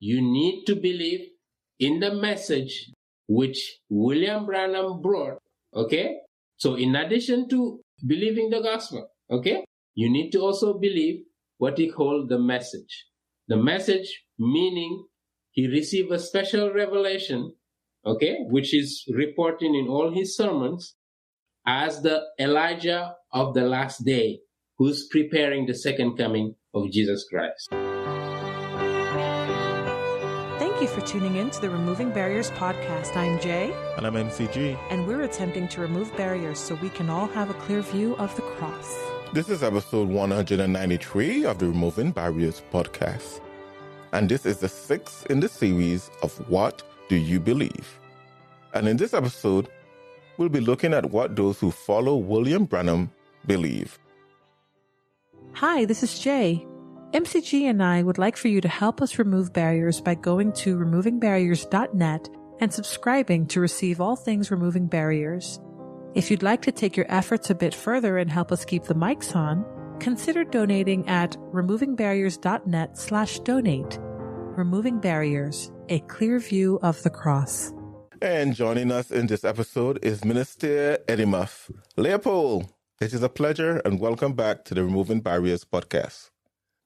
you need to believe in the message which William Branham brought, okay? So in addition to believing the gospel, okay, you need to also believe what he called the message. The message meaning he received a special revelation, okay, which is reported in all his sermons as the Elijah of the last day, who's preparing the second coming of Jesus Christ. Thank you for tuning in to the Removing Barriers podcast. I'm Jay. And I'm MCG. And we're attempting to remove barriers so we can all have a clear view of the cross. This is episode 193 of the Removing Barriers podcast. And this is the 6th in the series of What Do You Believe? And in this episode, we'll be looking at what those who follow William Branham believe. Hi, this is Jay. MCG and I would like for you to help us remove barriers by going to removingbarriers.net and subscribing to receive all things Removing Barriers. If you'd like to take your efforts a bit further and help us keep the mics on, consider donating at removingbarriers.net/donate. Removing Barriers, a clear view of the cross. And joining us in this episode is Minister Edimof Leopold. It is a pleasure and welcome back to the Removing Barriers podcast.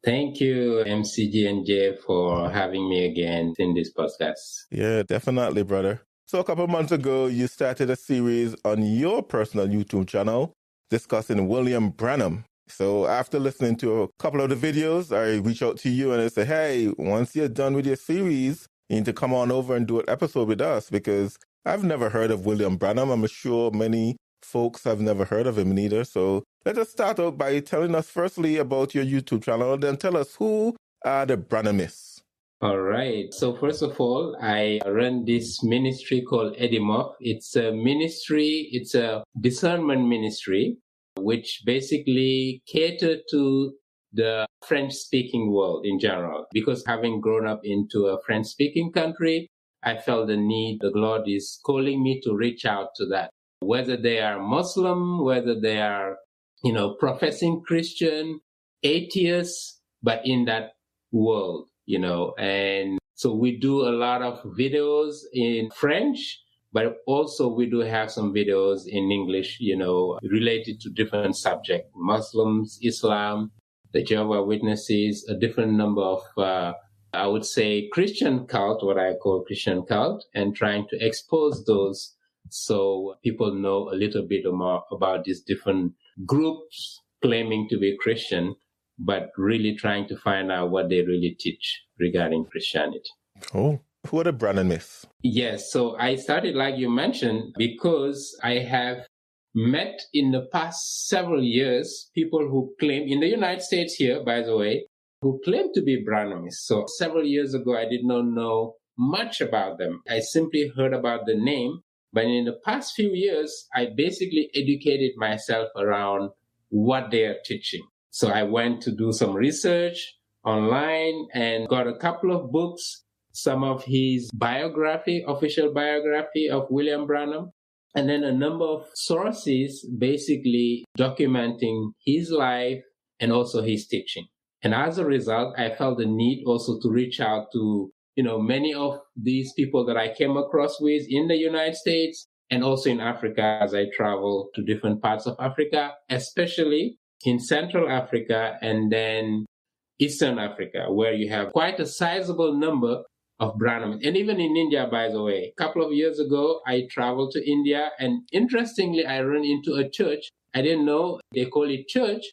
Thank you, MCG and Jay, for having me again in this podcast. Yeah, definitely, brother. So a couple of months ago, you started a series on your personal YouTube channel discussing William Branham. So after listening to a couple of the videos, I reached out to you and I said, hey, once you're done with your series, you need to come on over and do an episode with us because I've never heard of William Branham. I'm sure many folks have never heard of him neither. So let us start out by telling us firstly about your YouTube channel, then tell us who are the Branhamists. All right. So first of all, I run this ministry called Edimof. It's a ministry, it's a discernment ministry, which basically cater to the French-speaking world in general. Because having grown up into a French-speaking country, I felt the need, the Lord is calling me to reach out to that. Whether they are Muslim, whether they are, professing Christian, atheists, but in that world, and so we do a lot of videos in French, but also we do have some videos in English, related to different subjects, Muslims, Islam, the Jehovah's Witnesses, a different number of, I would say, Christian cult, what I call Christian cult, and trying to expose those so people know a little bit more about these different groups claiming to be Christian, but really trying to find out what they really teach regarding Christianity. Oh, who are the Branhamists? Yes, so I started, like you mentioned, because I have met in the past several years people who claim, in the United States here, by the way, who claim to be Branhamists. So several years ago, I did not know much about them. I simply heard about the name. But in the past few years, I basically educated myself around what they are teaching. So I went to do some research online and got a couple of books, some of his biography, official biography of William Branham, and then a number of sources basically documenting his life and also his teaching. And as a result, I felt the need also to reach out to many of these people that I came across with in the United States and also in Africa as I travel to different parts of Africa, especially in Central Africa and then Eastern Africa, where you have quite a sizable number of Branhamists. And even in India, by the way, a couple of years ago, I traveled to India and interestingly, I ran into a church. I didn't know they call it church.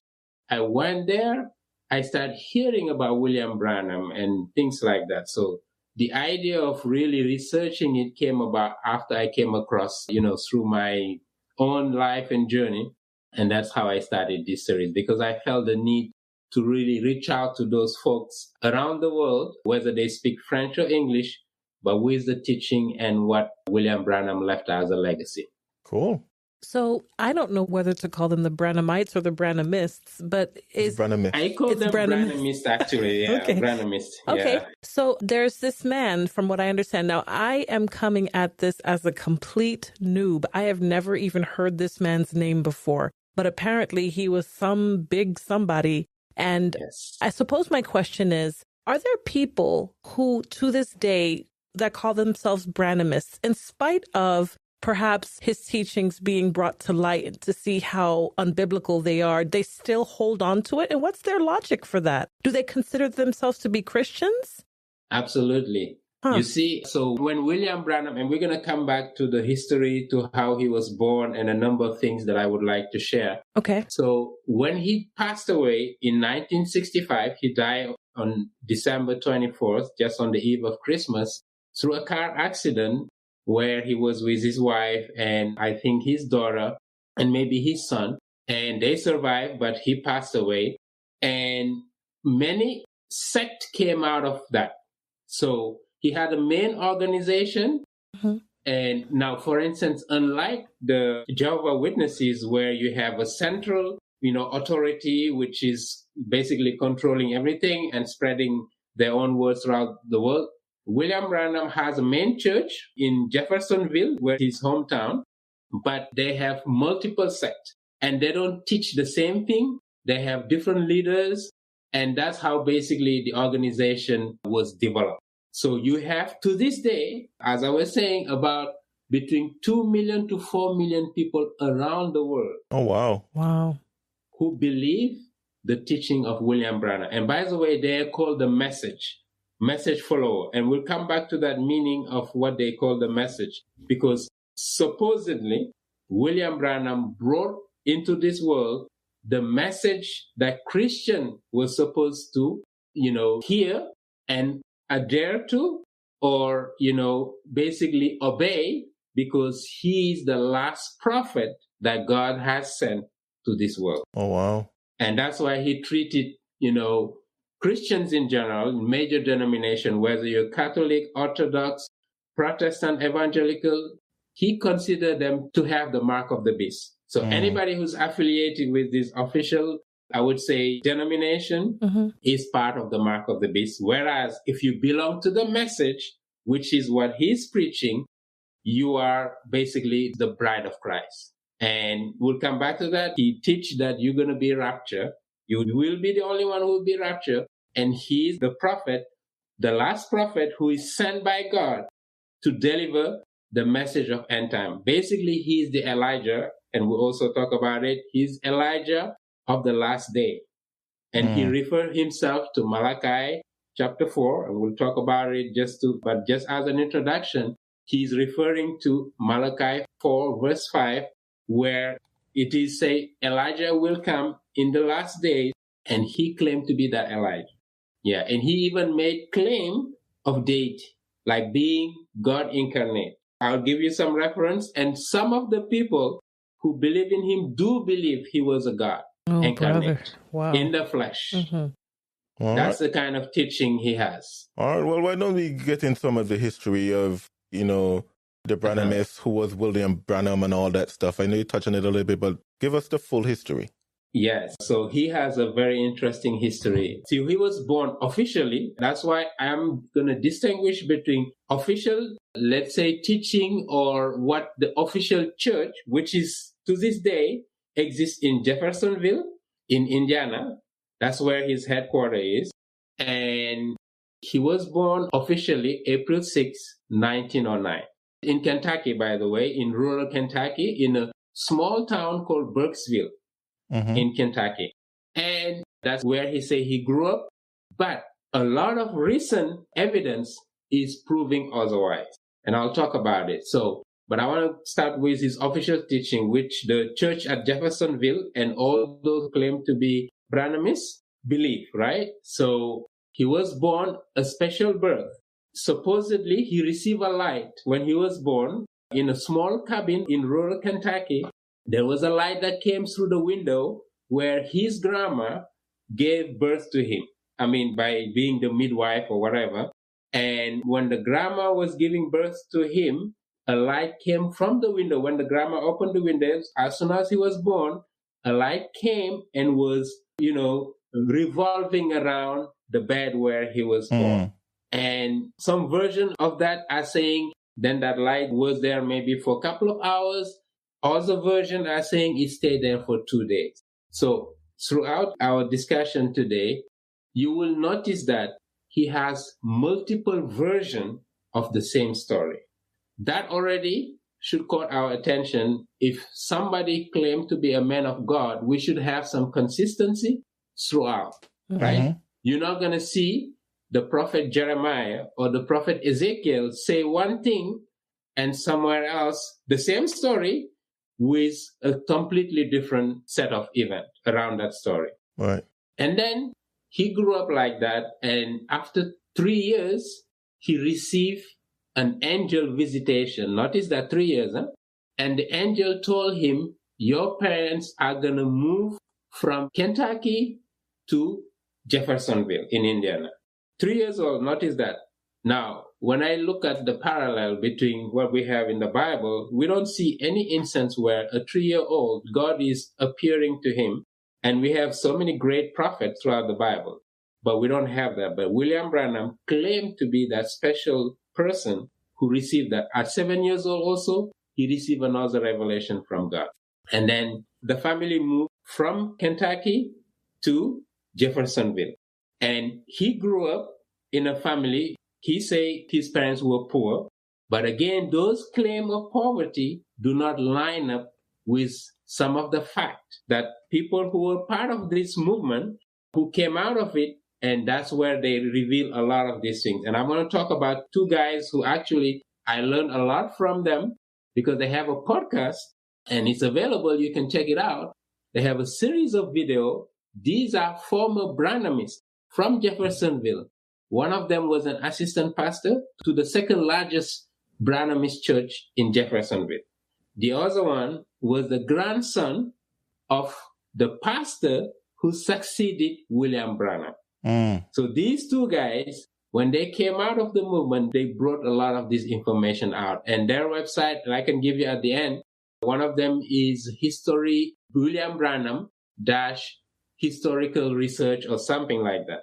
I went there. I started hearing about William Branham and things like that. So the idea of really researching it came about after I came across, through my own life and journey. And that's how I started this series, because I felt the need to really reach out to those folks around the world, whether they speak French or English, but with the teaching and what William Branham left as a legacy. Cool. So I don't know whether to call them the Branhamites or the Branhamists, but Branhamists. I call them Branhamists, actually. Yeah, okay. Branhamists. Okay. Yeah. So there's this man, from what I understand. Now, I am coming at this as a complete noob. I have never even heard this man's name before, but apparently he was some big somebody. And Yes. I suppose my question is, Are there people who, to this day, that call themselves Branhamists, in spite of perhaps his teachings being brought to light to see how unbiblical they are, they still hold on to it? And what's their logic for that? Do they consider themselves to be Christians? Absolutely. You see, so when William Branham, and we're going to come back to the history, to how he was born and a number of things that I would like to share. Okay. So when he passed away in 1965, he died on December 24th, just on the eve of Christmas, through a car accident where he was with his wife and I think his daughter and maybe his son. And they survived, but he passed away. And many sects came out of that. So he had a main organization. Mm-hmm. And now, for instance, unlike the Jehovah's Witnesses, where you have a central, authority, which is basically controlling everything and spreading their own words throughout the world, William Branham has a main church in Jeffersonville, where his hometown, but they have multiple sects and they don't teach the same thing. They have different leaders, and that's how basically the organization was developed. So you have, to this day, as I was saying, about between 2 million to 4 million people around the world. Oh, wow. Wow. Who believe the teaching of William Branham. And by the way, they are called the message follower. And we'll come back to that meaning of what they call the message, because supposedly William Branham brought into this world the message that Christian was supposed to, hear and adhere to, or, basically obey, because he's the last prophet that God has sent to this world. Oh, wow. And that's why he treated, Christians in general, major denomination, whether you're Catholic, Orthodox, Protestant, Evangelical, he considered them to have the mark of the beast. So anybody who's affiliated with this official, I would say, denomination is part of the mark of the beast. Whereas if you belong to the message, which is what he's preaching, you are basically the bride of Christ. And we'll come back to that. He teaches that you're going to be raptured. You will be the only one who will be raptured. And he's the prophet, the last prophet who is sent by God to deliver the message of end time. Basically, he's the Elijah, and we'll also talk about it. He's Elijah of the last day. And he referred himself to Malachi chapter 4, and we'll talk about it but just as an introduction, he's referring to Malachi 4 verse 5, where it is say Elijah will come in the last days, and he claimed to be that Elijah. Yeah, and he even made claim of deity, like being God incarnate. I'll give you some reference, and some of the people who believe in him do believe he was a God incarnate in the flesh. That's the kind of teaching he has. All right, well, why don't we get in some of the history of, the Branhamists, who was William Branham and all that stuff. I know you touched on it a little bit, but give us the full history. Yes, so he has a very interesting history. See, he was born officially. That's why I'm going to distinguish between official, let's say, teaching, or what the official church, which is to this day exists in Jeffersonville, in Indiana. That's where his headquarters is. And he was born officially April 6, 1909. In Kentucky, by the way, in rural Kentucky, in a small town called Burkesville. In Kentucky. And that's where he say he grew up. But a lot of recent evidence is proving otherwise. And I'll talk about it. But I want to start with his official teaching, which the church at Jeffersonville and all those claim to be Branhamists believe, right? So he was born a special birth. Supposedly, he received a light when he was born in a small cabin in rural Kentucky. There was a light that came through the window where his grandma gave birth to him. I mean, by being the midwife or whatever. And when the grandma was giving birth to him, a light came from the window. When the grandma opened the windows, as soon as he was born, a light came and was, revolving around the bed where he was born. And some version of that are saying then that light was there maybe for a couple of hours. Other versions are saying it stayed there for 2 days. So throughout our discussion today, you will notice that he has multiple versions of the same story. That already should caught our attention. If somebody claimed to be a man of God, we should have some consistency throughout, right? You're not going to see the prophet Jeremiah or the prophet Ezekiel say one thing and somewhere else the same story with a completely different set of events around that story. Right. And then he grew up like that, and after 3 years, he received an angel visitation. Notice that 3 years, huh? And the angel told him, your parents are going to move from Kentucky to Jeffersonville in Indiana. 3 years old, notice that. Now, when I look at the parallel between what we have in the Bible, we don't see any instance where a 3-year-old, God is appearing to him. And we have so many great prophets throughout the Bible, but we don't have that. But William Branham claimed to be that special person who received that. At 7 years old also, he received another revelation from God. And then the family moved from Kentucky to Jeffersonville. And he grew up in a family, he said his parents were poor. But again, those claims of poverty do not line up with some of the fact that people who were part of this movement, who came out of it, and that's where they reveal a lot of these things. And I'm going to talk about two guys who actually I learned a lot from them because they have a podcast and it's available. You can check it out. They have a series of video. These are former Branhamists from Jeffersonville. One of them was an assistant pastor to the second largest Branhamist church in Jeffersonville. The other one was the grandson of the pastor who succeeded William Branham. So these two guys, when they came out of the movement, they brought a lot of this information out. And their website, and I can give you at the end, one of them is History, William Branham - Historical Research or something like that.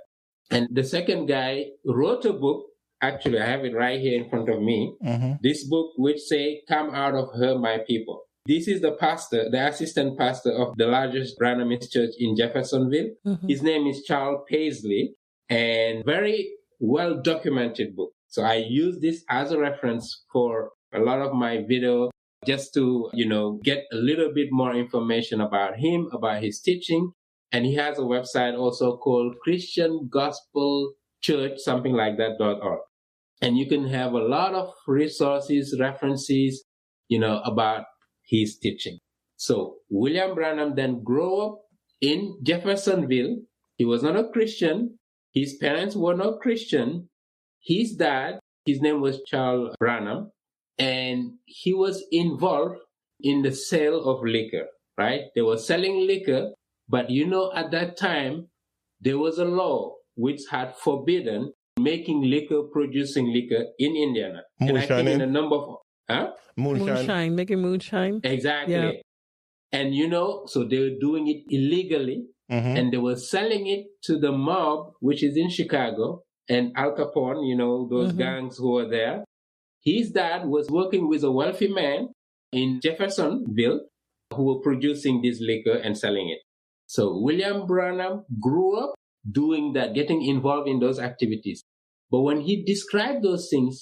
And the second guy wrote a book. Actually, I have it right here in front of me. This book, which say, Come Out of Her, My People. This is the pastor, the assistant pastor of the largest Branhamist church in Jeffersonville. His name is Charles Paisley, and very well-documented book. So I use this as a reference for a lot of my video, just to, get a little bit more information about him, about his teaching. And he has a website also called Christian Gospel Church, something like that, .org. And you can have a lot of resources, references, about his teaching. So William Branham then grew up in Jeffersonville. He was not a Christian. His parents were not Christian. His dad, his name was Charles Branham, and he was involved in the sale of liquor, right? They were selling liquor, but at that time, there was a law which had forbidden making liquor, producing liquor in Indiana. Moonshine. And I think in a number of... Moonshine, making moonshine. Exactly. Yeah. And so they were doing it illegally, and they were selling it to the mob, which is in Chicago, and Al Capone, those gangs who were there. His dad was working with a wealthy man in Jeffersonville who were producing this liquor and selling it. So William Branham grew up doing that, getting involved in those activities. But when he described those things,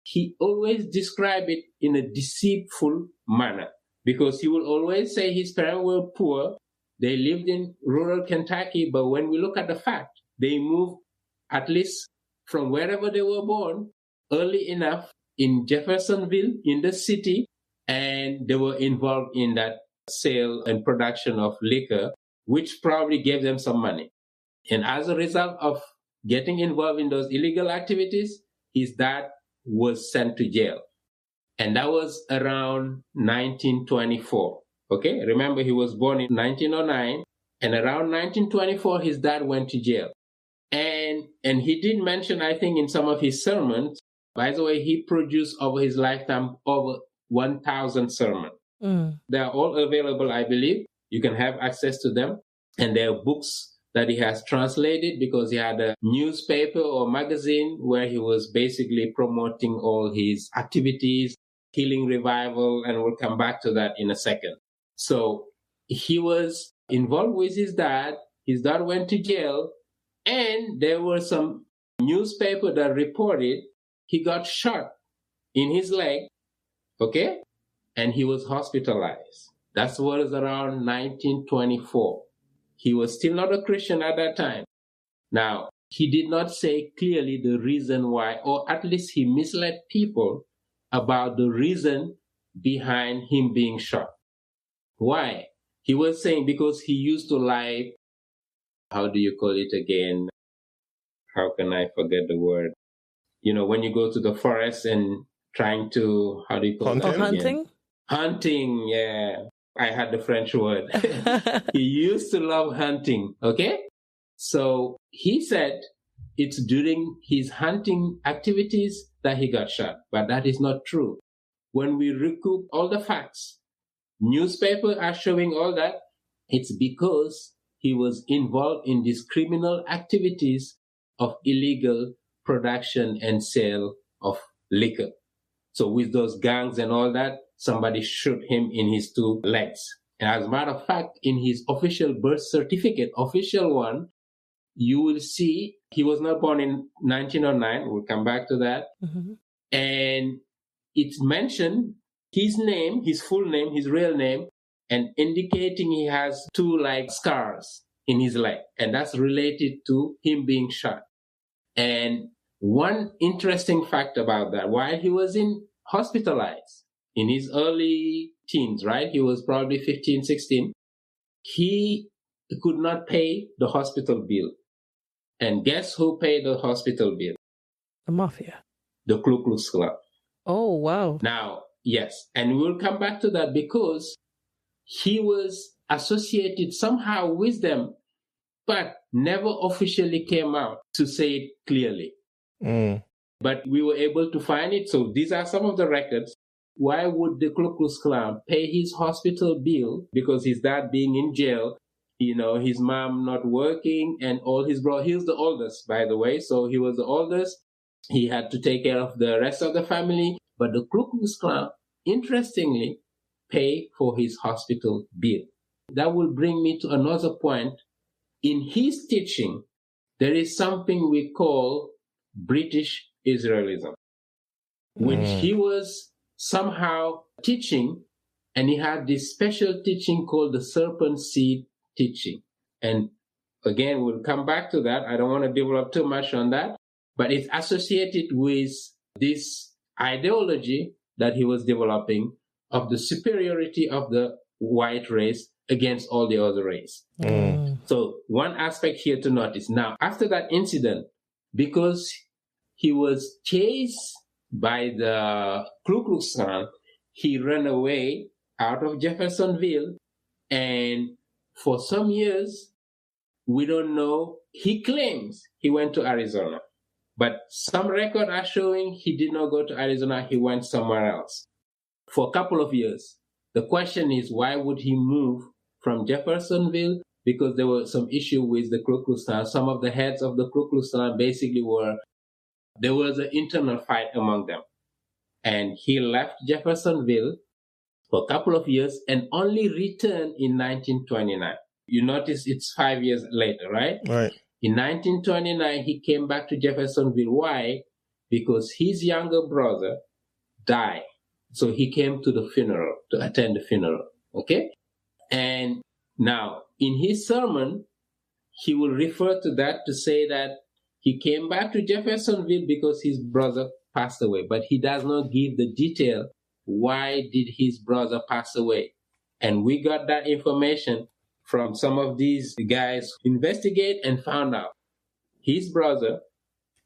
he always described it in a deceitful manner, because he will always say his parents were poor. They lived in rural Kentucky, but when we look at the fact, they moved at least from wherever they were born early enough in Jeffersonville, in the city, and they were involved in that sale and production of liquor, which probably gave them some money. And as a result of getting involved in those illegal activities, his dad was sent to jail. And that was around 1924. Okay, remember he was born in 1909, and around 1924, his dad went to jail. And he did mention, I think, in some of his sermons, by the way, he produced over his lifetime over 1,000 sermons. They are all available, I believe. You can have access to them. And there are books that he has translated, because he had a newspaper or magazine where he was basically promoting all his activities, healing revival, and we'll come back to that in a second. So he was involved with his dad. His dad went to jail, and there were some newspaper that reported he got shot in his leg, okay? And he was hospitalized. That was around 1924. He was still not a Christian at that time. Now, he did not say clearly the reason why, or at least he misled people about the reason behind him being shot. Why? He was saying because he used to lie, how do you call it again? How can I forget the word? You know, when you go to the forest and trying to, how do you call it? Hunting? Hunting, yeah. I had the French word. He used to love hunting, okay? So he said it's during his hunting activities that he got shot, but that is not true. When we recoup all the facts, newspapers are showing all that, it's because he was involved in these criminal activities of illegal production and sale of liquor. So with those gangs and all that, somebody shot him in his 2 legs. And as a matter of fact, in his official birth certificate, official one, you will see he was not born in 1909. We'll come back to that. Mm-hmm. And it's mentioned his name, his full name, his real name, and indicating he has 2 like scars in his leg. And that's related to him being shot. And one interesting fact about that, while he was hospitalized in his early teens, right? He was probably 15, 16. He could not pay the hospital bill. And guess who paid the hospital bill? The mafia. The Ku Klux Klan. Oh, wow. Now, yes, and we'll come back to that because he was associated somehow with them, but never officially came out to say it clearly. But we were able to find it. So these are some of the records. Why would the Ku Klux Klan pay his hospital bill? Because his dad being in jail, you know, his mom not working, and all his brothers. He was the oldest, by the way. So he was the oldest. He had to take care of the rest of the family. But the Ku Klux Klan, interestingly, pay for his hospital bill. That will bring me to another point. In his teaching, there is something we call British Israelism, which he was somehow teaching, and he had this special teaching called the serpent seed teaching. And again, we'll come back to that. I don't want to develop too much on that, but it's associated with this ideology that he was developing of the superiority of the white race against all the other race. So one aspect here to notice. Now, after that incident, because he was chased by the Ku Klux Klan, he ran away out of Jeffersonville, and for some years, we don't know, he claims he went to Arizona. But some records are showing he did not go to Arizona, he went somewhere else for a couple of years. The question is, why would he move from Jeffersonville? Because there was some issue with the Ku Klux Klan. Some of the heads of the Ku Klux Klan basically there was an internal fight among them. And he left Jeffersonville for a couple of years and only returned in 1929. You notice it's 5 years later, right? Right. In 1929, he came back to Jeffersonville. Why? Because his younger brother died. So he came to the funeral, to attend the funeral. Okay? And now, in his sermon, he will refer to that to say that he came back to Jeffersonville because his brother passed away. But he does not give the detail. Why did his brother pass away? And we got that information from some of these guys who investigate and found out his brother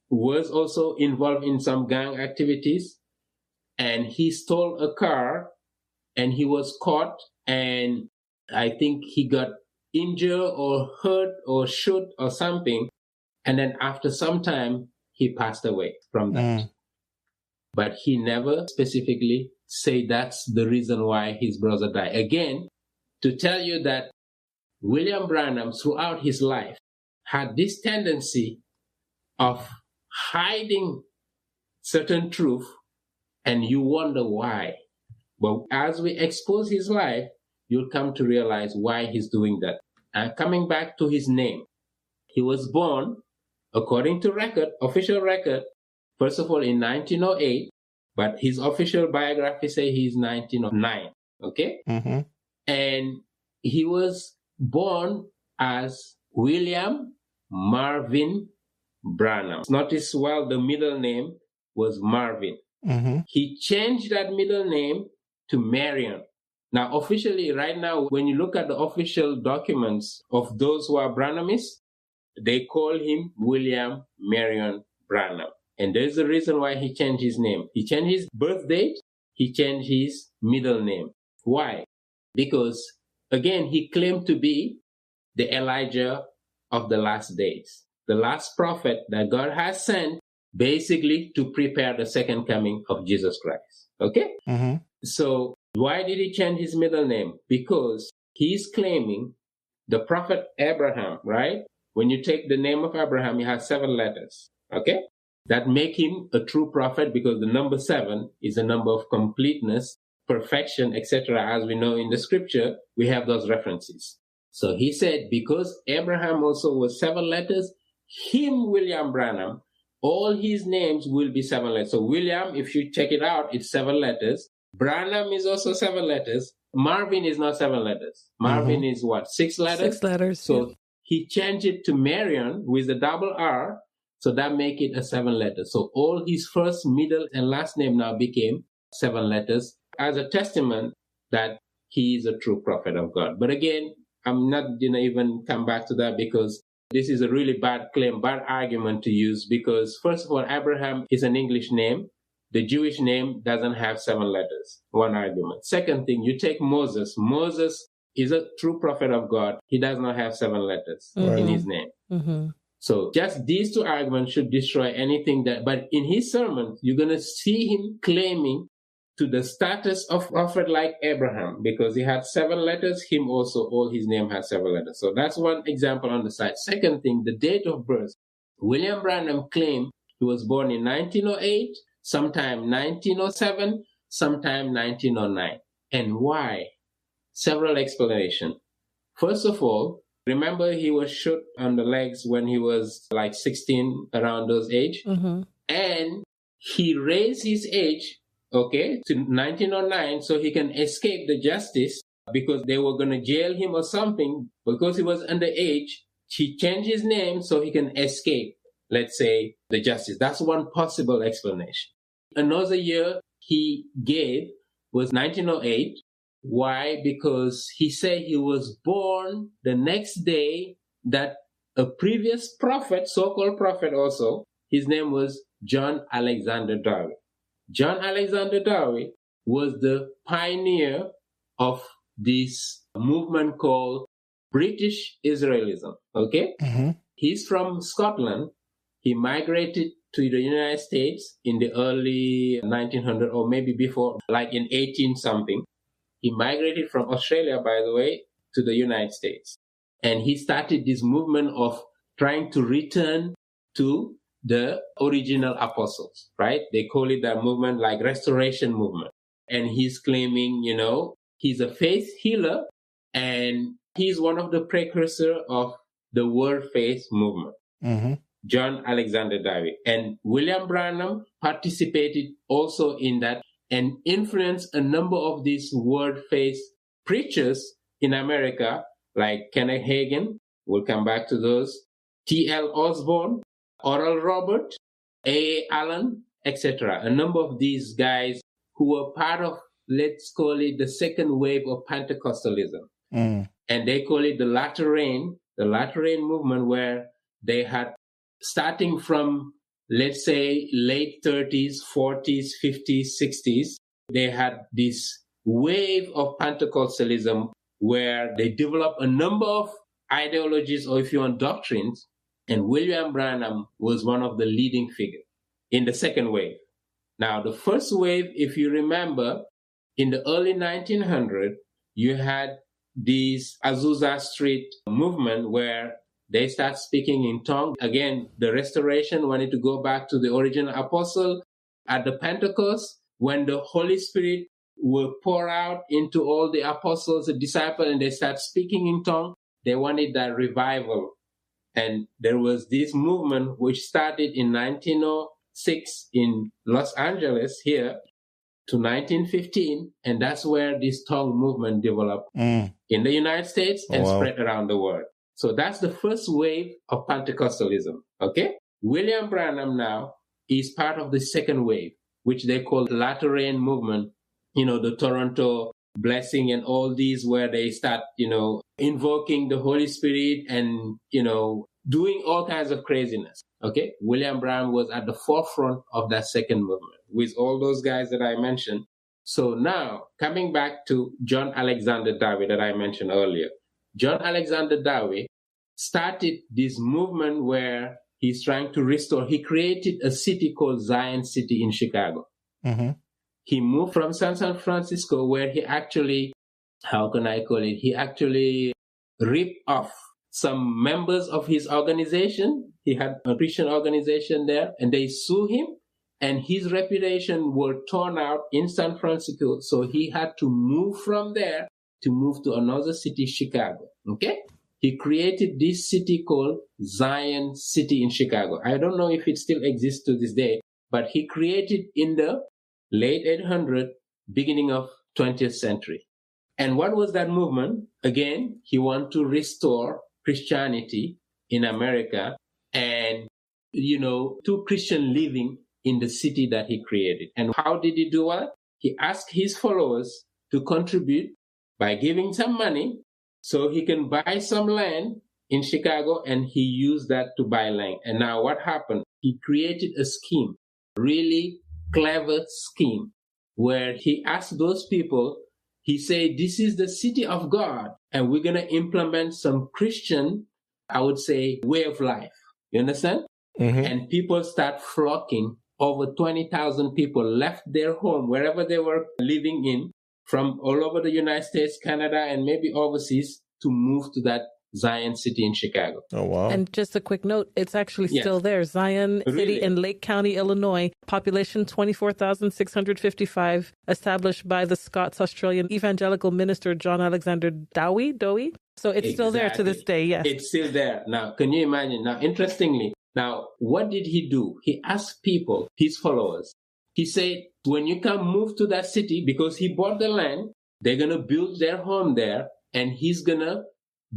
was also involved in some gang activities, and he stole a car, and he was caught, and I think he got injured or hurt or shot or something, and then after some time, he passed away from that. But he never specifically say that's the reason why his brother died. Again, to tell you that William Branham, throughout his life, had this tendency of hiding certain truth, and you wonder why. But as we expose his life, you'll come to realize why he's doing that. And coming back to his name, he was born According to official record, first of all in 1908, but his official biography say he's 1909, okay? Mm-hmm. And he was born as William Marvin Branham. Notice well the middle name was Marvin. Mm-hmm. He changed that middle name to Marion. Now, officially, right now, when you look at the official documents of those who are Branhamists, they call him William Marion Branham. And there's a reason why he changed his name. He changed his birth date, he changed his middle name. Why? Because, again, he claimed to be the Elijah of the last days, the last prophet that God has sent basically to prepare the second coming of Jesus Christ. Okay? Mm-hmm. So why did he change his middle name? Because he's claiming the prophet Abraham, right? When you take the name of Abraham, he has 7 letters. Okay? That make him a true prophet because the number 7 is a number of completeness, perfection, etc. As we know in the scripture, we have those references. So he said, because Abraham also was 7 letters, him, William Branham, all his names will be 7 letters. So William, if you check it out, it's 7 letters. Branham is also 7 letters. Marvin is not 7 letters. Marvin is what? 6 letters? 6 letters. So yeah. he changed it to Marion with a double R. So that make it a 7 letters. So all his first, middle, and last name now became 7 letters as a testament that he is a true prophet of God. But again, I'm not going to even come back to that because this is a really bad claim, bad argument to use because, first of all, Abraham is an English name. The Jewish name doesn't have 7 letters. One argument. Second thing, you take Moses. Moses is a true prophet of God. He does not have 7 letters in his name. Mm-hmm. So just these 2 arguments should destroy anything that, but in his sermon, you're going to see him claiming to the status of prophet like Abraham, because he had 7 letters, him also, all his name has 7 letters. So that's one example on the side. Second thing, the date of birth. William Branham claimed he was born in 1908, sometime 1907, sometime 1909. And why? Several explanations. First of all, remember he was shot on the legs when he was like 16, around those age. Mm-hmm. And he raised his age, okay, to 1909 so he can escape the justice because they were going to jail him or something. Because he was underage, he changed his name so he can escape, let's say, the justice. That's one possible explanation. Another year he gave was 1908. Why? Because he said he was born the next day that a previous prophet, so-called prophet also, his name was John Alexander Dowie. John Alexander Dowie was the pioneer of this movement called British Israelism, okay? Mm-hmm. He's from Scotland. He migrated to the United States in the early 1900s or maybe before, like in 18-something. He migrated from Australia, by the way, to the United States. And he started this movement of trying to return to the original apostles, right? They call it that movement like restoration movement. And he's claiming, he's a faith healer and he's one of the precursors of the world faith movement. Mm-hmm. John Alexander Dowie. And William Branham participated also in that and influenced a number of these world faith preachers in America, like Kenneth Hagin, we'll come back to those, T.L. Osborne, Oral Robert, A. Allen, etc. A number of these guys who were part of, let's call it the second wave of Pentecostalism. Mm. And they call it the latter rain movement, where they had, starting from, let's say, late 30s, 40s, 50s, 60s, they had this wave of Pentecostalism where they developed a number of ideologies, or if you want, doctrines, and William Branham was one of the leading figures in the second wave. Now, the first wave, if you remember, in the early 1900s, you had this Azusa Street movement where they start speaking in tongues. Again, the restoration wanted to go back to the original apostle. At the Pentecost, when the Holy Spirit will pour out into all the apostles, the disciples, and they start speaking in tongues, they wanted that revival And there was this movement which started in 1906 in Los Angeles here to 1915, and that's where this tongue movement developed in the United States and spread around the world. So that's the first wave of Pentecostalism, okay? William Branham now is part of the second wave, which they call Latter-rain movement, the Toronto blessing and all these where they start, invoking the Holy Spirit and, doing all kinds of craziness, okay? William Branham was at the forefront of that second movement with all those guys that I mentioned. So now, coming back to John Alexander Dowie that I mentioned earlier, John Alexander Dowie started this movement where he's trying to restore. He created a city called Zion City in Chicago. Mm-hmm. He moved from San Francisco where he actually, he actually ripped off some members of his organization. He had a Christian organization there and they sued him and his reputation was torn out in San Francisco. So he had to move from there to move to another city, Chicago. Okay? He created this city called Zion City in Chicago. I don't know if it still exists to this day, but he created in the late 800s, beginning of 20th century. And what was that movement? Again, he wanted to restore Christianity in America and, to Christian living in the city that he created. And how did he do that? He asked his followers to contribute by giving some money so he can buy some land in Chicago, and he used that to buy land. And now what happened? He created a scheme, really clever scheme, where he asked those people, he said, this is the city of God, and we're going to implement some Christian, I would say, way of life. You understand? Mm-hmm. And people start flocking. Over 20,000 people left their home, wherever they were living in, from all over the United States, Canada, and maybe overseas to move to that Zion City in Chicago. Oh, wow. And just a quick note, it's actually still there. Zion City in Lake County, Illinois, population 24,655, established by the Scots-Australian evangelical minister John Alexander Dowie. So it's still there to this day, yes. It's still there. Now, can you imagine? Now, interestingly, what did he do? He asked people, his followers, he said, when you come move to that city, because he bought the land, they're going to build their home there, and he's going to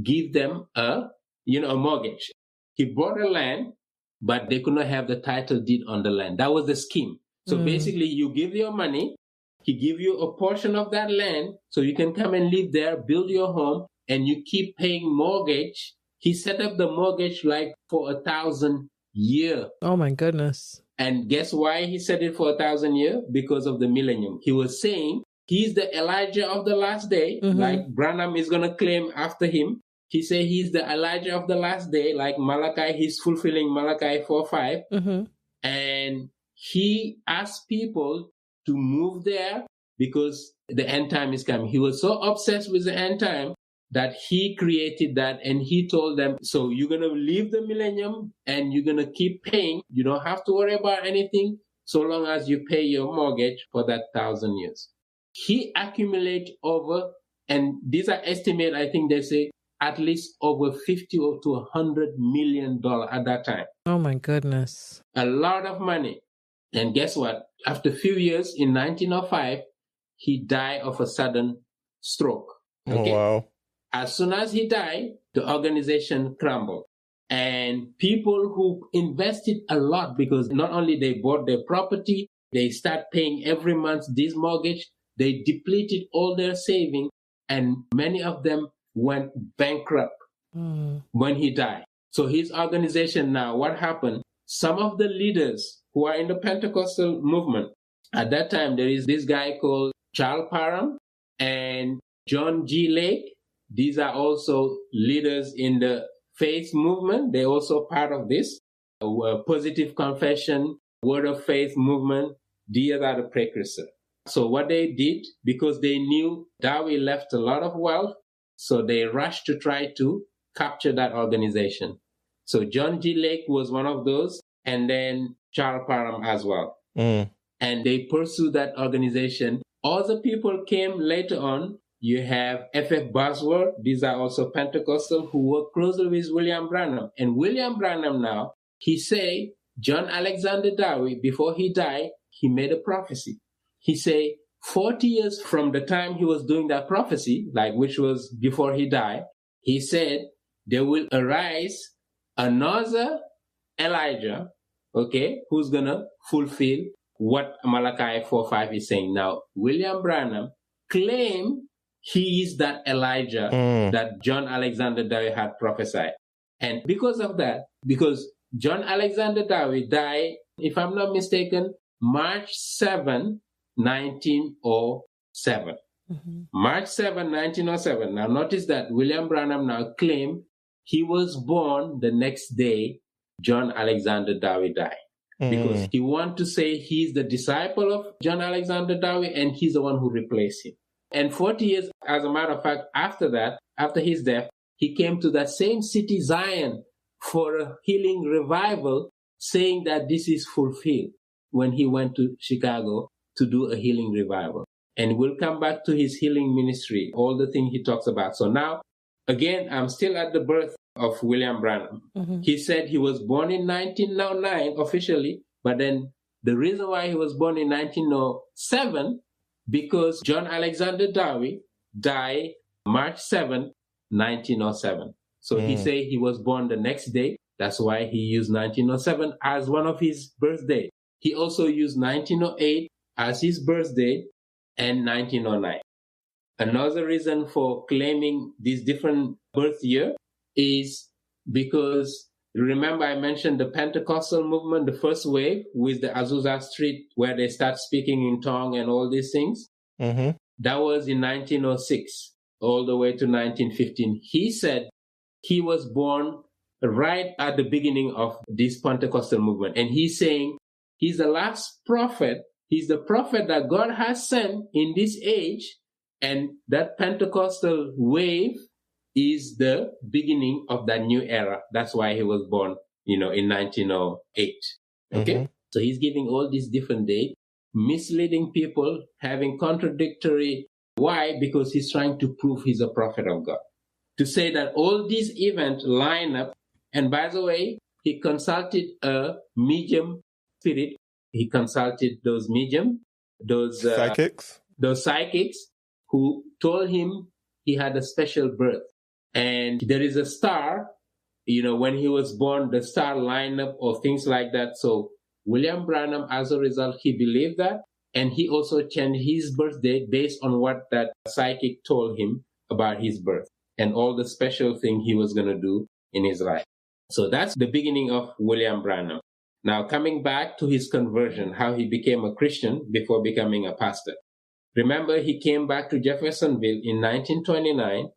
give them a mortgage. He bought the land, but they could not have the title deed on the land. That was the scheme. So basically, you give your money, he give you a portion of that land, so you can come and live there, build your home, and you keep paying mortgage. He set up the mortgage like for 1,000 years. Oh my goodness. And guess why he set it for 1,000 years? Because of the millennium. He was saying he's the Elijah of the last day, like Branham is going to claim after him. He said he's the Elijah of the last day, like Malachi, he's fulfilling Malachi 4:5. Mm-hmm. And he asked people to move there because the end time is coming. He was so obsessed with the end time that he created that, and he told them, so you're going to leave the millennium and you're going to keep paying. You don't have to worry about anything so long as you pay your mortgage for that 1,000 years. He accumulated over, and these are estimated, I think they say, at least over $50 to $100 million at that time. Oh my goodness. A lot of money. And guess what? After a few years, in 1905, he died of a sudden stroke. Okay? Oh, wow. As soon as he died, the organization crumbled. And people who invested a lot, because not only they bought their property, they start paying every month this mortgage, they depleted all their savings, and many of them went bankrupt when he died. So his organization now, what happened? Some of the leaders who are in the Pentecostal movement, at that time, there is this guy called Charles Parham and John G. Lake. These are also leaders in the faith movement. They're also part of this. Positive confession, word of faith movement. These are the precursors. So what they did, because they knew Dowie left a lot of wealth, so they rushed to try to capture that organization. So John G. Lake was one of those, and then Charles Parham as well. And they pursued that organization. Other people came later on, You have F.F. Bosworth. These are also Pentecostal who work closely with William Branham. And William Branham now, he say, John Alexander Dowie, before he died, he made a prophecy. He say, 40 years from the time he was doing that prophecy, like which was before he died, he said, there will arise another Elijah, okay, who's going to fulfill what Malachi 4:5 is saying. Now, William Branham claimed he is that Elijah that John Alexander Dowie had prophesied. And because of that, because John Alexander Dowie died, if I'm not mistaken, March 7, 1907. March 7, 1907. Now notice that William Branham now claimed he was born the next day John Alexander Dowie died. Because he wanted to say he's the disciple of John Alexander Dowie and he's the one who replaced him. And 40 years, as a matter of fact, after that, after his death, he came to that same city, Zion, for a healing revival, saying that this is fulfilled when he went to Chicago to do a healing revival. And we'll come back to his healing ministry, all the things he talks about. So now, again, I'm still at the birth of William Branham. He said he was born in 1909 officially, but then the reason why he was born in 1907, because John Alexander Dowie died March 7, 1907. So he said he was born the next day. That's why he used 1907 as one of his birthdays. He also used 1908 as his birthday and 1909. Another reason for claiming these different birth year is because, remember I mentioned the Pentecostal movement, the first wave with the Azusa Street where they start speaking in tongue and all these things. That was in 1906 all the way to 1915. He said he was born right at the beginning of this Pentecostal movement. And he's saying he's the last prophet. He's the prophet that God has sent in this age. And that Pentecostal wave is the beginning of that new era. That's why he was born, in 1908. Okay? So he's giving all these different dates, misleading people, having contradictory. Why? Because he's trying to prove he's a prophet of God. To say that all these events line up. And by the way, he consulted a medium spirit. He consulted those medium, those psychics who told him he had a special birth. And there is a star, when he was born, the star lined up or things like that. So William Branham, as a result, he believed that. And he also changed his birthday based on what that psychic told him about his birth and all the special thing he was going to do in his life. So that's the beginning of William Branham. Now, coming back to his conversion, how he became a Christian before becoming a pastor. Remember, he came back to Jeffersonville in 1929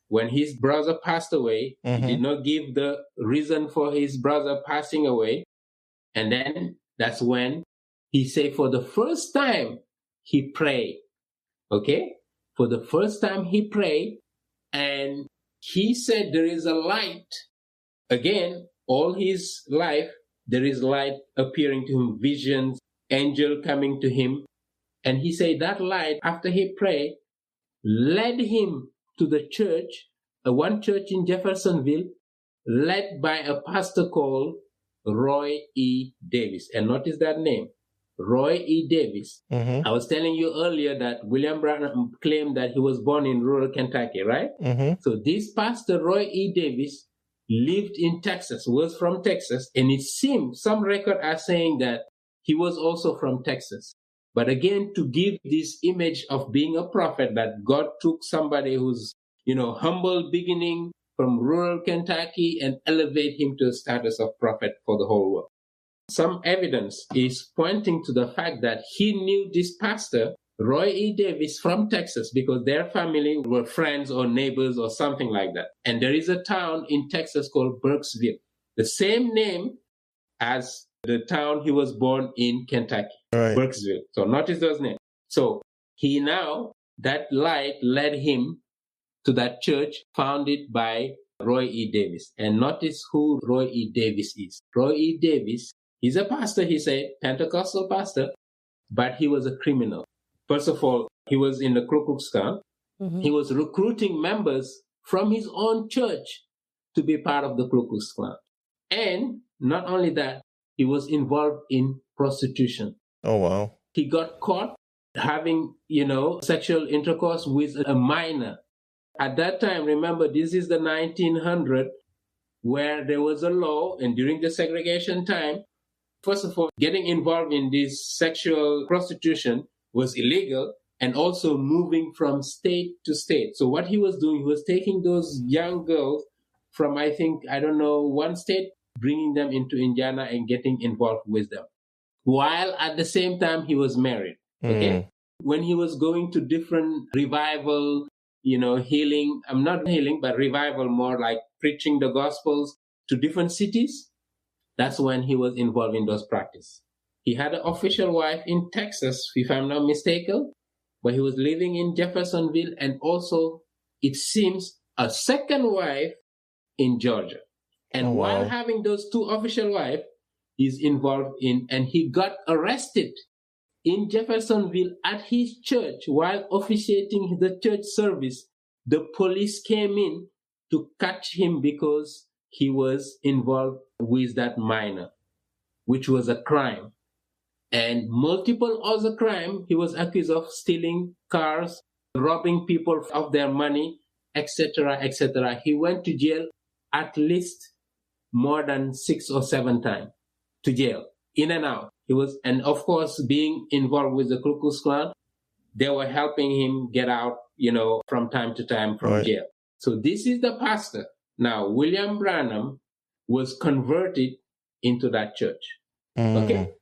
when his brother passed away. He did not give the reason for his brother passing away. And then that's when he said for the first time he prayed. Okay? For the first time he prayed. And he said there is a light. Again, all his life, there is light appearing to him, visions, angel coming to him. And he said that light, after he prayed, led him to the church, one church in Jeffersonville, led by a pastor called Roy E. Davis. And notice that name, Roy E. Davis. I was telling you earlier that William Branham claimed that he was born in rural Kentucky, right? So this pastor, Roy E. Davis, lived in Texas, was from Texas, and it seems some records are saying that he was also from Texas. But again, to give this image of being a prophet, that God took somebody who's, humble beginning from rural Kentucky and elevate him to the status of prophet for the whole world. Some evidence is pointing to the fact that he knew this pastor, Roy E. Davis, from Texas, because their family were friends or neighbors or something like that. And there is a town in Texas called Burkesville, the same name as the town he was born in Kentucky, right. Burkesville. So notice those names. So that light led him to that church founded by Roy E. Davis. And notice who Roy E. Davis is. Roy E. Davis, he's a pastor, he said, Pentecostal pastor, but he was a criminal. First of all, he was in the Ku Klux Klan. He was recruiting members from his own church to be part of the Ku Klux Klan. And not only that, he was involved in prostitution. Oh, wow. He got caught having, sexual intercourse with a minor. At that time, remember, this is the 1900s, where there was a law, and during the segregation time, first of all, getting involved in this sexual prostitution was illegal, and also moving from state to state. So what he was doing, he was taking those young girls from, one state, bringing them into Indiana and getting involved with them. While at the same time, he was married. Okay. When he was going to different revival, healing, not healing, but revival, more like preaching the gospels to different cities, that's when he was involved in those practices. He had an official wife in Texas, if I'm not mistaken, but he was living in Jeffersonville, and also, it seems, a second wife in Georgia. And while having those two official wives, he's involved in, and he got arrested in Jeffersonville at his church while officiating the church service. The police came in to catch him because he was involved with that minor, which was a crime. And multiple other crimes, he was accused of stealing cars, robbing people of their money, etc., etc. He went to jail at least more than 6 or 7 times to jail, in and out. He was, and of course, being involved with the Ku Klux Klan, they were helping him get out, from time to time from jail. So this is the pastor. Now, William Branham was converted into that church. Okay?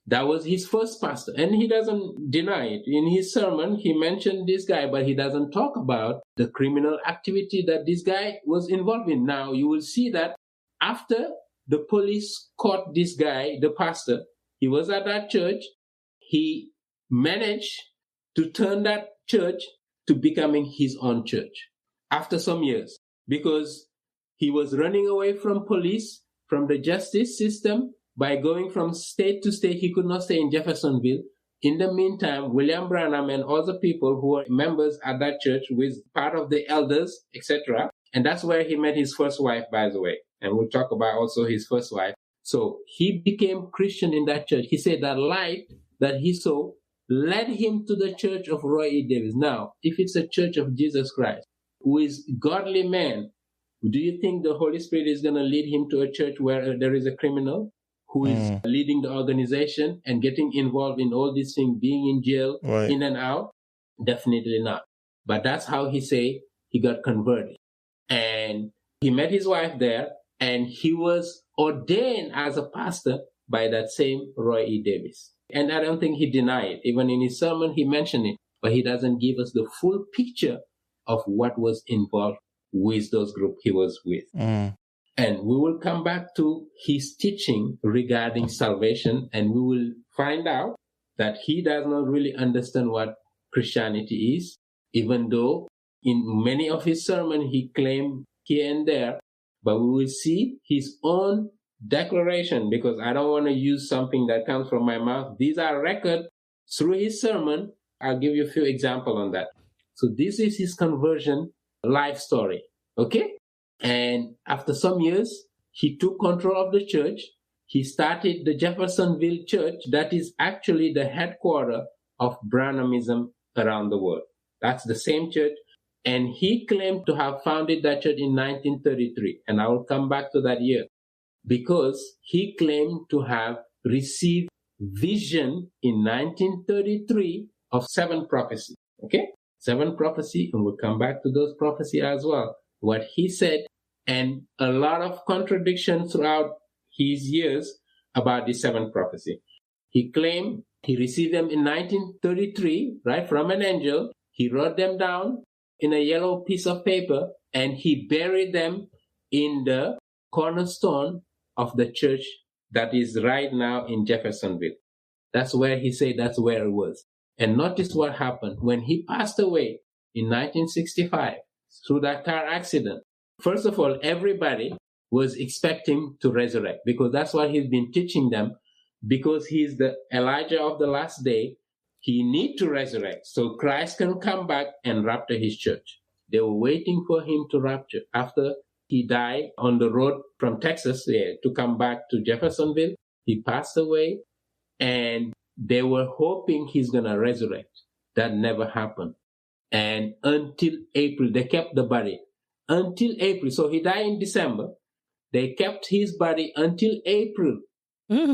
That was his first pastor. And he doesn't deny it. In his sermon, he mentioned this guy, but he doesn't talk about the criminal activity that this guy was involved in. Now, you will see that after the police caught this guy, the pastor, he was at that church. He managed to turn that church to becoming his own church after some years, because he was running away from police, from the justice system. By going from state to state, he could not stay in Jeffersonville. In the meantime, William Branham and other people who were members at that church, with part of the elders, etc. And that's where he met his first wife, by the way. And we'll talk about also his first wife. So he became Christian in that church. He said that light that he saw led him to the church of Roy E. Davis. Now, if it's a church of Jesus Christ, who is godly man, do you think the Holy Spirit is going to lead him to a church where there is a criminal who is leading the organization and getting involved in all these things, being in jail, in and out? Definitely not. But that's how he say he got converted. And he met his wife there, and he was ordained as a pastor by that same Roy E. Davis. And I don't think he denied it. Even in his sermon, he mentioned it, but he doesn't give us the full picture of what was involved with those groups he was with. And we will come back to his teaching regarding salvation, and we will find out that he does not really understand what Christianity is, even though in many of his sermons he claimed here and there. But we will see his own declaration, because I don't want to use something that comes from my mouth. These are records through his sermon. I'll give you a few examples on that. So this is his conversion life story. Okay? And after some years, he took control of the church. He started the Jeffersonville Church, that is actually the headquarters of Branhamism around the world. That's the same church. And he claimed to have founded that church in 1933. And I will come back to that year, because he claimed to have received vision in 1933 of 7 prophecies. Okay? 7 prophecies, and we'll come back to those prophecies as well. What he said, and a lot of contradiction throughout his years about the 7 prophecy. He claimed he received them in 1933, right, from an angel. He wrote them down in a yellow piece of paper, and he buried them in the cornerstone of the church that is right now in Jeffersonville. That's where he said that's where it was. And notice what happened when he passed away in 1965 through that car accident. First of all, everybody was expecting to resurrect, because that's what he's been teaching them, because he's the Elijah of the last day. he need to resurrect so Christ can come back and rapture his church. They were waiting for him to rapture after he died on the road from Texas to come back to Jeffersonville. He passed away, and they were hoping he's going to resurrect. That never happened. And until April, they kept the body. Until April. So he died in December. They kept his body until April,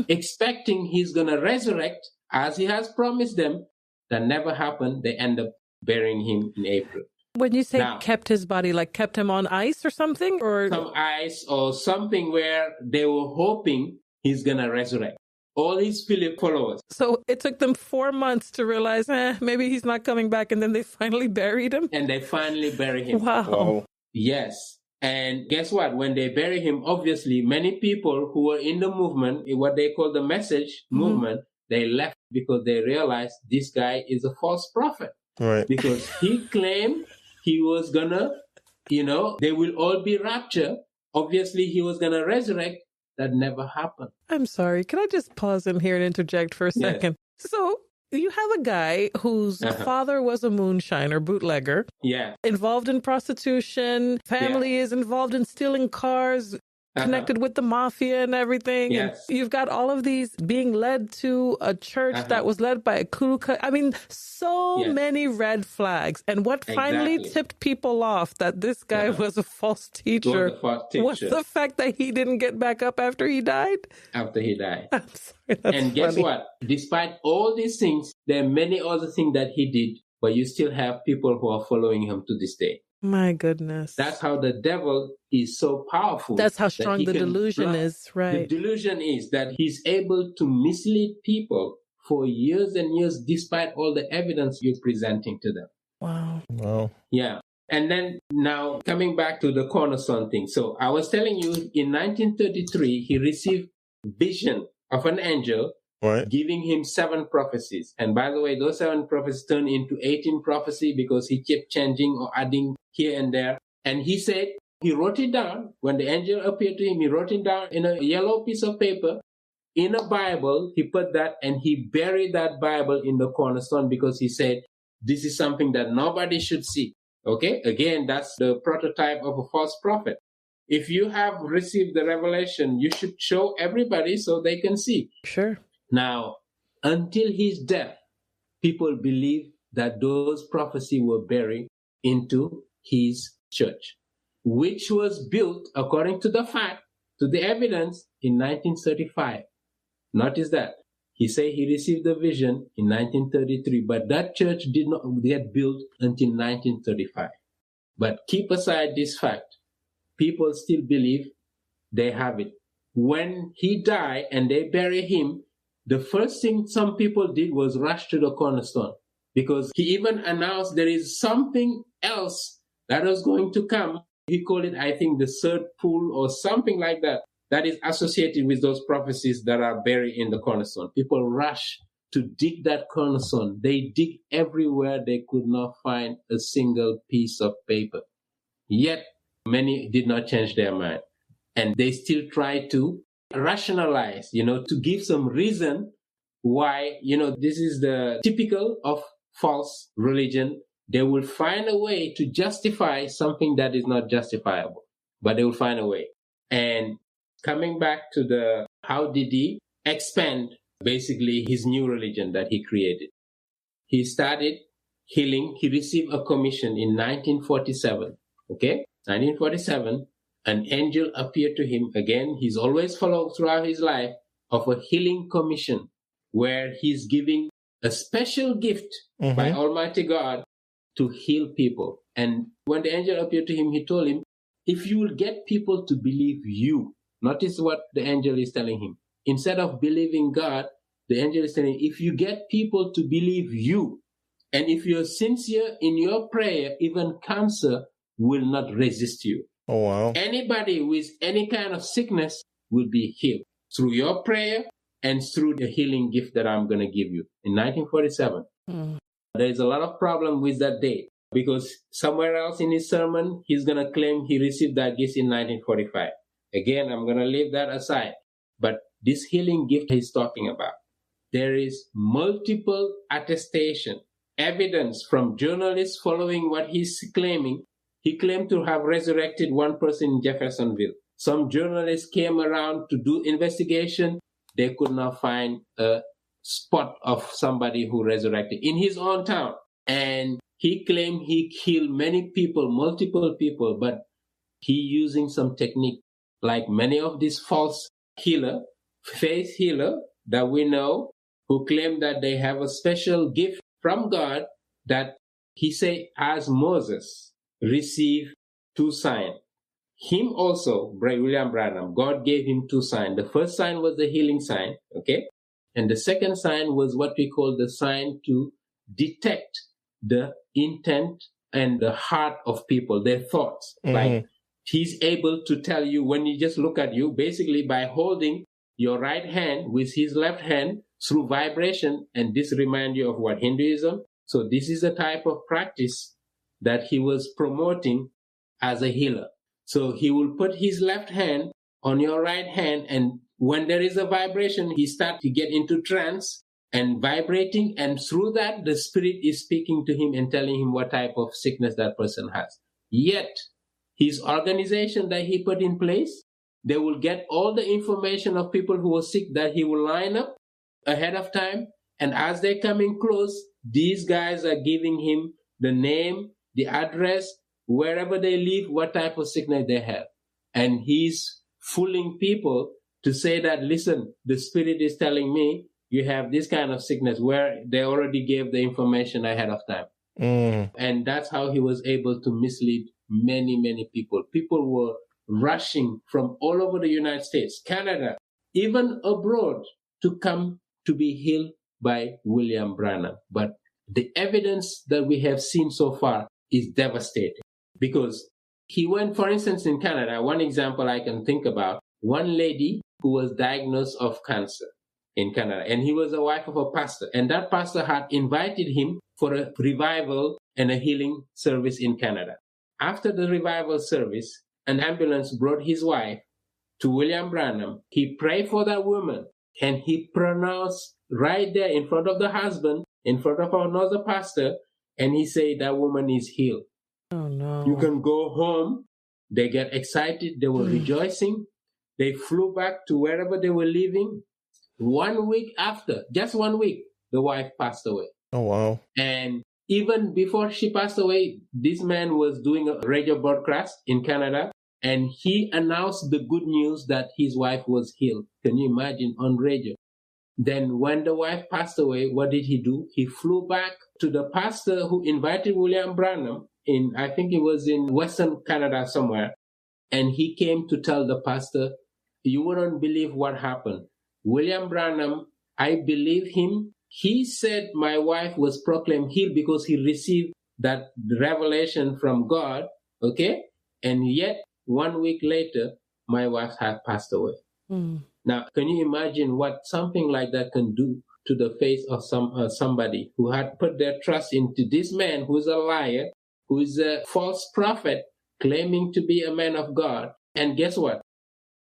expecting he's going to resurrect as he has promised them. That never happened. They end up burying him in April. When you say kept his body, like kept him on ice or something? Or some ice or something where they were hoping he's going to resurrect. All his followers. So it took them 4 months to realize, maybe he's not coming back. And then they finally buried him? And they finally buried him. Wow. Yes. And guess what? When they bury him, obviously, many people who were in the movement, what they call the message movement, they left because they realized this guy is a false prophet. Right. Because he claimed he was gonna, they will all be raptured. Obviously, he was gonna resurrect. That never happened. I'm sorry. Can I just pause in here and interject for a second? Yes. So you have a guy whose father was a moonshiner, bootlegger. Yeah. Involved in prostitution. Family is involved in stealing cars. Connected with the mafia and everything. Yes. And you've got all of these being led to a church that was led by a Ku Klux. I mean, so many red flags. And what finally tipped people off that this guy was a false teacher was the fact that he didn't get back up after he died. After he died. I'm sorry, and guess what? Despite all these things, there are many other things that he did, but you still have people who are following him to this day. My goodness. That's how the devil is so powerful. That's how strong the delusion is, right? The delusion is that he's able to mislead people for years and years despite all the evidence you're presenting to them. Wow. Yeah. And then now coming back to the cornerstone thing. So I was telling you in 1933, he received vision of an angel giving him 7 prophecies. And by the way, those 7 prophecies turned into 18 prophecy because he kept changing or adding here and there. And he said, he wrote it down. When the angel appeared to him, he wrote it down in a yellow piece of paper. In a Bible, he put that and he buried that Bible in the cornerstone because he said, this is something that nobody should see. Okay? Again, that's the prototype of a false prophet. If you have received the revelation, you should show everybody so they can see. Sure. Now, until his death, people believe that those prophecies were buried into his church, which was built, according to the fact, to the evidence, in 1935. Notice that. He said he received the vision in 1933, but that church did not get built until 1935. But keep aside this fact. People still believe they have it. When he died and they buried him, the first thing some people did was rush to the cornerstone because he even announced there is something else that was going to come. He called it, I think, the third pool or something like that, that is associated with those prophecies that are buried in the cornerstone. People rush to dig that cornerstone. They dig everywhere. They could not find a single piece of paper. Yet, many did not change their mind. And they still try to rationalize, to give some reason why, this is the typical of false religion. They will find a way to justify something that is not justifiable, but they will find a way. And coming back to how did he expand basically his new religion that he created? He started healing. He received a commission in 1947. Okay? 1947. An angel appeared to him again. He's always followed throughout his life of a healing commission where he's giving a special gift by Almighty God to heal people. And when the angel appeared to him, he told him, if you will get people to believe you, notice what the angel is telling him. Instead of believing God, the angel is telling him, if you get people to believe you, and if you're sincere in your prayer, even cancer will not resist you. Oh, wow. Anybody with any kind of sickness will be healed through your prayer and through the healing gift that I'm going to give you. In 1947, there is a lot of problem with that date because somewhere else in his sermon, he's going to claim he received that gift in 1945. Again, I'm going to leave that aside. But this healing gift he's talking about, there is multiple attestation, evidence from journalists following what he's claiming. He claimed to have resurrected one person in Jeffersonville. Some journalists came around to do investigation. They could not find a spot of somebody who resurrected in his own town. And he claimed he killed many people, multiple people, but he using some technique like many of these false healer, faith healer that we know, who claim that they have a special gift from God, that he say, as Moses received 2 signs. Him also, William Branham, God gave him 2 signs. The first sign was the healing sign, okay? And the second sign was what we call the sign to detect the intent and the heart of people, their thoughts. Mm-hmm. Like he's able to tell you when he just look at you, basically by holding your right hand with his left hand through vibration, and this reminds you of what Hinduism. So this is the type of practice that he was promoting as a healer. So he will put his left hand on your right hand, and when there is a vibration, he starts to get into trance and vibrating, and through that, the spirit is speaking to him and telling him what type of sickness that person has. Yet, his organization that he put in place, they will get all the information of people who are sick that he will line up ahead of time, and as they're coming close, these guys are giving him the name, the address, wherever they live, what type of sickness they have. And he's fooling people to say that, listen, the spirit is telling me you have this kind of sickness, where they already gave the information ahead of time. And that's how he was able to mislead many, many people. People were rushing from all over the United States, Canada, even abroad, to come to be healed by William Branham. But the evidence that we have seen so far is devastating. Because he went, for instance, in Canada, one example I can think about, one lady who was diagnosed of cancer in Canada, and he was the wife of a pastor, and that pastor had invited him for a revival and a healing service in Canada. After the revival service, an ambulance brought his wife to William Branham. He prayed for that woman, and he pronounced right there in front of the husband, in front of another pastor, and he said that woman is healed. Oh, no. You can go home. They get excited. They were rejoicing. They flew back to wherever they were living. 1 week after, just 1 week, the wife passed away. Oh, wow. And even before she passed away, this man was doing a radio broadcast in Canada, and he announced the good news that his wife was healed. Can you imagine, on radio? Then when the wife passed away, what did he do? He flew back to the pastor who invited William Branham in, I think it was in Western Canada somewhere. And he came to tell the pastor, you wouldn't believe what happened. William Branham, I believe him. He said my wife was proclaimed healed because he received that revelation from God, okay? And yet, 1 week later, my wife had passed away. Now, can you imagine what something like that can do to the faith of somebody who had put their trust into this man who's a liar, who is a false prophet, claiming to be a man of God? And guess what?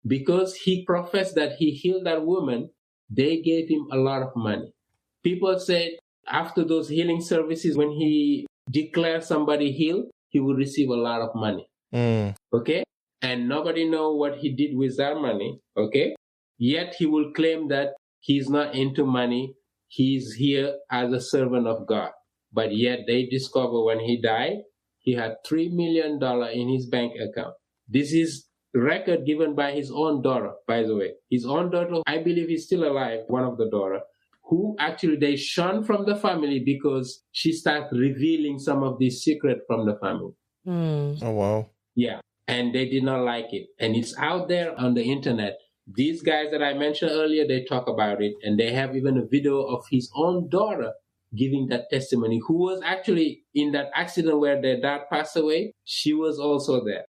Because he professed that he healed that woman, they gave him a lot of money. People said after those healing services, when he declared somebody healed, he would receive a lot of money. Okay? And nobody know what he did with that money. Okay? Yet he will claim that he's not into money. He's here as a servant of God. But yet they discover when he died, he had $3 million in his bank account. This is record given by his own daughter, by the way. His own daughter, I believe he's still alive, one of the daughter, who actually they shunned from the family because she started revealing some of these secrets from the family. Oh, wow. Yeah, and they did not like it. And it's out there on the internet. These guys that I mentioned earlier, they talk about it, and they have even a video of his own daughter giving that testimony, who was actually in that accident where their dad passed away. She was also there.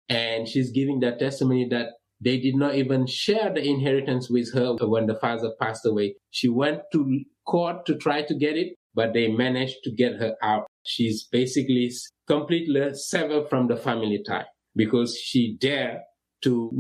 And she's giving that testimony that they did not even share the inheritance with her when the father passed away. She went to court to try to get it, but they managed to get her out. She's basically completely severed from the family tie because she dared to,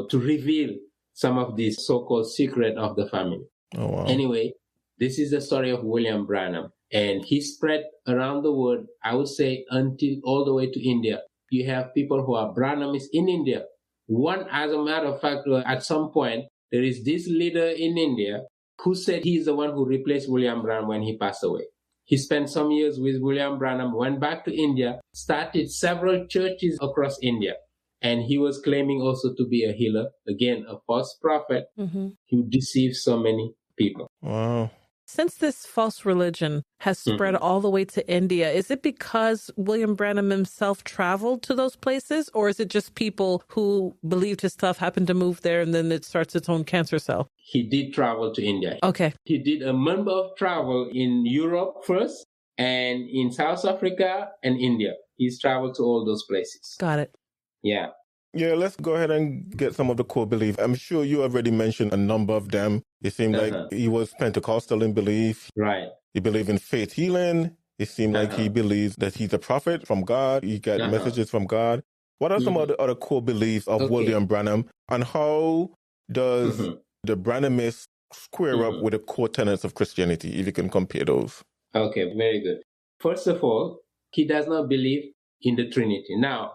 to reveal some of these so-called secret of the family. Oh, wow. Anyway, This is the story of William Branham. And he spread around the world, I would say, until all the way to India. You have people who are Branhamists in India. One, as a matter of fact, at some point, there is this leader in India who said he's the one who replaced William Branham when he passed away. He spent some years with William Branham, went back to India, started several churches across India. And he was claiming also to be a healer. Again, a false prophet who deceived so many people. Wow. Since this false religion has spread all the way to India, is it because William Branham himself traveled to those places, or is it just people who believed his stuff happened to move there and then it starts its own cancer cell? He did travel to India. Okay. He did a number of travel in Europe first and in South Africa and India. He's traveled to all those places. Got it. Yeah. Yeah, let's go ahead and get some of the core beliefs. I'm sure you already mentioned a number of them. It seemed like he was Pentecostal in belief. Right. He believed in faith healing. It seemed like he believes that he's a prophet from God. He got messages from God. What are some of the other core beliefs of William Branham, and how does the Branhamists square up with the core tenets of Christianity, if you can compare those? Okay, very good. First of all, he does not believe in the Trinity. Now,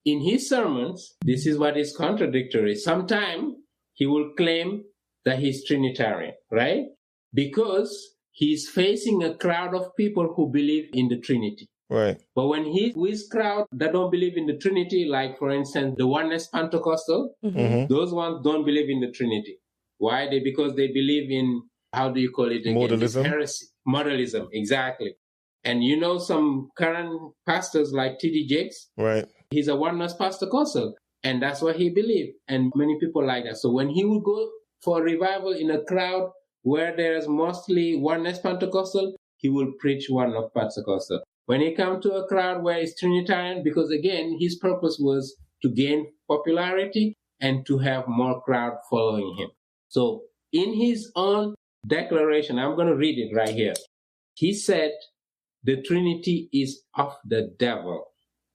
in his sermons, this is what is contradictory. Sometimes he will claim that he's Trinitarian, right? Because he's facing a crowd of people who believe in the Trinity. Right. But when he's with crowd that don't believe in the Trinity, like, for instance, the Oneness Pentecostal, those ones don't believe in the Trinity. Why? Because they believe in, how do you call it again? Modalism. Heresy. Modalism, exactly. And you know some current pastors like T.D. Jakes? Right. He's a Oneness Pentecostal, and that's what he believed. And many people like that. So when he would go for a revival in a crowd where there's mostly Oneness Pentecostal, he will preach Oneness Pentecostal. When he come to a crowd where it's Trinitarian, because again, his purpose was to gain popularity and to have more crowd following him. So in his own declaration, I'm going to read it right here. He said, the Trinity is of the devil.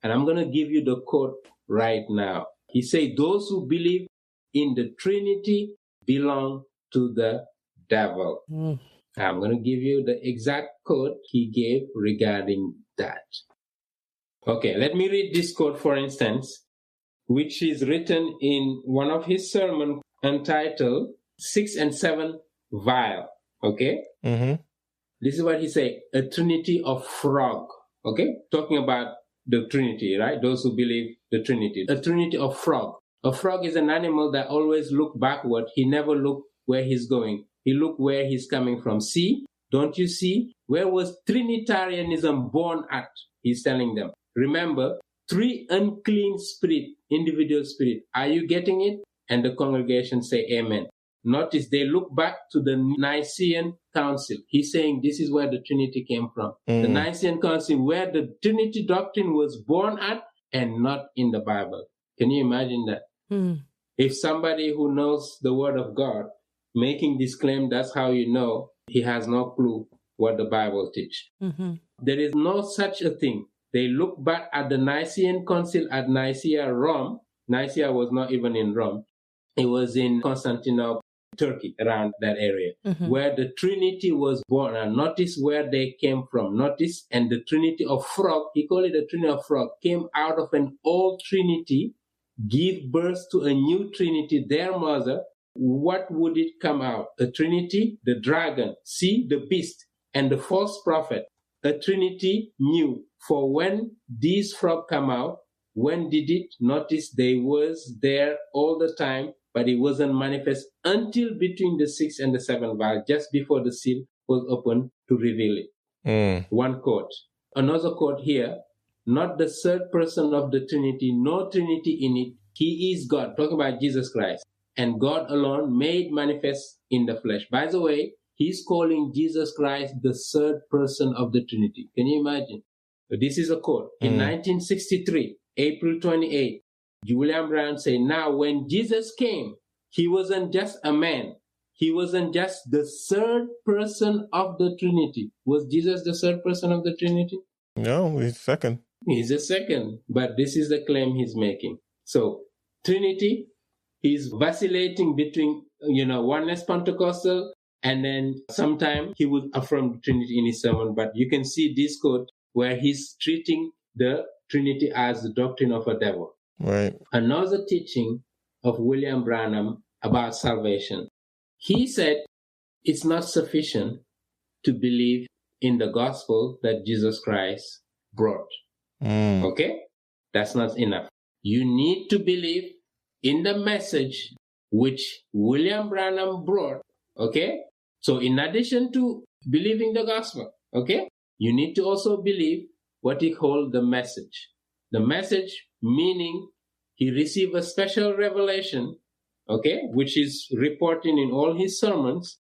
And I'm going to give you the quote right now. He said, those who believe in the Trinity belong to the devil. I'm going to give you the exact quote he gave regarding that. Okay, let me read this quote, for instance, which is written in one of his sermons entitled 6 and 7 Vial. Okay? This is what he said, a trinity of frog. Okay? Talking about the Trinity, right? Those who believe the Trinity. A trinity of frog. A frog is an animal that always looks backward. He never looks where he's going. He looks where he's coming from. See? Don't you see? Where was Trinitarianism born at? He's telling them. Remember, 3 unclean spirit, individual spirit. Are you getting it? And the congregation say amen. Notice they look back to the Nicene Council. He's saying this is where the Trinity came from. The Nicene Council, where the Trinity doctrine was born at and not in the Bible. Can you imagine that? If somebody who knows the Word of God making this claim, that's how you know he has no clue what the Bible teaches. There is no such a thing. They look back at the Nicene Council at Nicaea, Rome. Nicaea was not even in Rome. It was in Constantinople, Turkey, around that area, where the Trinity was born. And notice where they came from. Notice, and the Trinity of frog, he called it the Trinity of frog, came out of an old Trinity, give birth to a new Trinity, their mother. What would it come out? A Trinity, the dragon, see, the beast, and the false prophet. A Trinity new. For when these frogs come out, when did it? Notice they was there all the time, but it wasn't manifest until between the 6th and the 7th vial, just before the seal was opened to reveal it. One quote. Another quote here, not the third person of the Trinity, no Trinity in it. He is God, talking about Jesus Christ, and God alone made manifest in the flesh. By the way, he's calling Jesus Christ the third person of the Trinity. Can you imagine? This is a quote. In 1963, April 28, William Branham said, now when Jesus came, he wasn't just a man. He wasn't just the third person of the Trinity. Was Jesus the third person of the Trinity? No, he's second. He's the second, but this is the claim he's making. So, Trinity, he's vacillating between, Oneness Pentecostal And then sometime he would affirm the Trinity in his sermon. But you can see this quote where he's treating the Trinity as the doctrine of a devil. Right. Another teaching of William Branham about salvation. He said it's not sufficient to believe in the gospel that Jesus Christ brought. Okay? That's not enough. You need to believe in the message which William Branham brought. Okay? So in addition to believing the gospel, okay, you need to also believe what he called the message. The message meaning he received a special revelation, okay, which is reported in all his sermons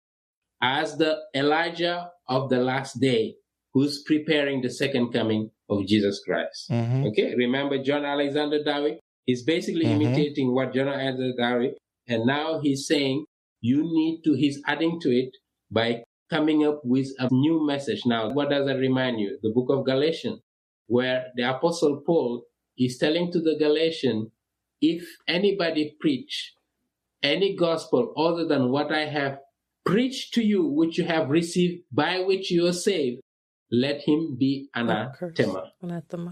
as the Elijah of the last day who's preparing the second coming of Jesus Christ. Okay, remember John Alexander Dowie? He's basically imitating what John Alexander Dowie, and now he's saying he's adding to it by coming up with a new message. Now, what does that remind you? The book of Galatians, where the Apostle Paul is telling to the Galatians, if anybody preach any gospel other than what I have preached to you, which you have received, by which you are saved, let him be anathema.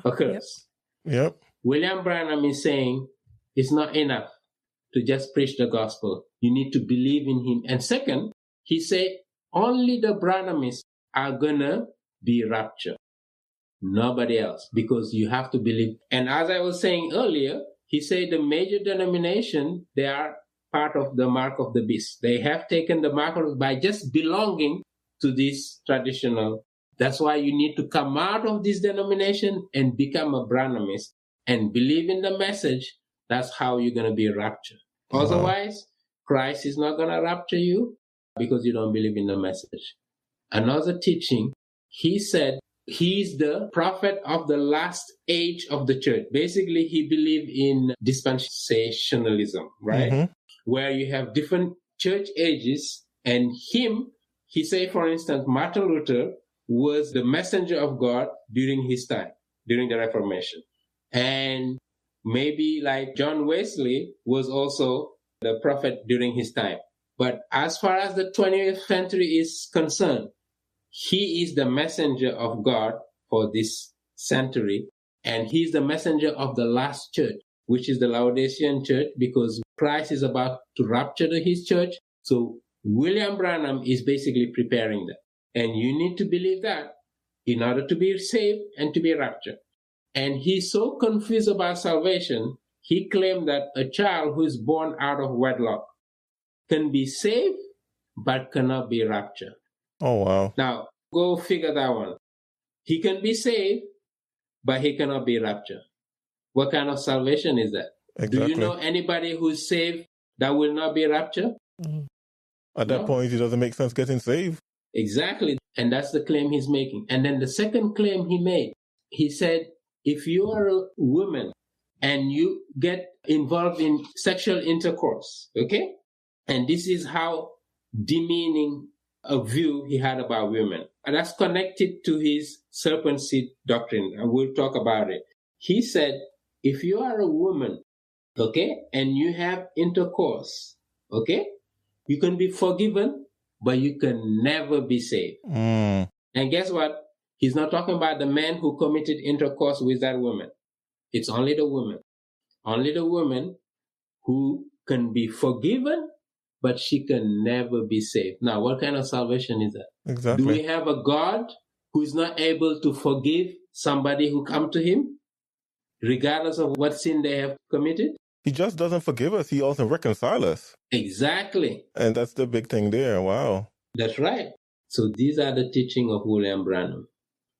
Accursed. Yep. William Branham is saying it's not enough to just preach the gospel. You need to believe in him. And second, he said only the Branhamists are gonna be raptured. Nobody else, because you have to believe. And as I was saying earlier, he said the major denomination, they are part of the mark of the beast. They have taken the mark of by just belonging to this traditional. That's why you need to come out of this denomination and become a Branhamist and believe in the message. That's how you're going to be raptured. Otherwise, Christ is not going to rapture you because you don't believe in the message. Another teaching, he said he's the prophet of the last age of the church. Basically, he believed in dispensationalism, right? Where you have different church ages, and he said, for instance, Martin Luther was the messenger of God during his time, during the Reformation. And maybe like John Wesley was also the prophet during his time. But as far as the 20th century is concerned, he is the messenger of God for this century, and he's the messenger of the last church, which is the Laodicean church, because Christ is about to rapture his church. So William Branham is basically preparing that. And you need to believe that in order to be saved and to be raptured. And he's so confused about salvation, he claimed that a child who is born out of wedlock can be saved, but cannot be raptured. Oh, wow. Now, go figure that one. He can be saved, but he cannot be raptured. What kind of salvation is that? Exactly. Do you know anybody who's saved that will not be raptured? At that point, it doesn't make sense getting saved. Exactly. And that's the claim he's making. And then the second claim he made, he said, if you are a woman and you get involved in sexual intercourse, okay? And this is how demeaning a view he had about women. And that's connected to his serpent seed doctrine, and we'll talk about it. He said, if you are a woman, okay, and you have intercourse, okay, you can be forgiven, but you can never be saved. And guess what? He's not talking about the man who committed intercourse with that woman. It's only the woman. Only the woman who can be forgiven, but she can never be saved. Now, what kind of salvation is that? Exactly. Do we have a God who is not able to forgive somebody who come to him, regardless of what sin they have committed? He just doesn't forgive us. He also reconciles us. Exactly. And that's the big thing there. Wow. That's right. So these are the teaching of William Branham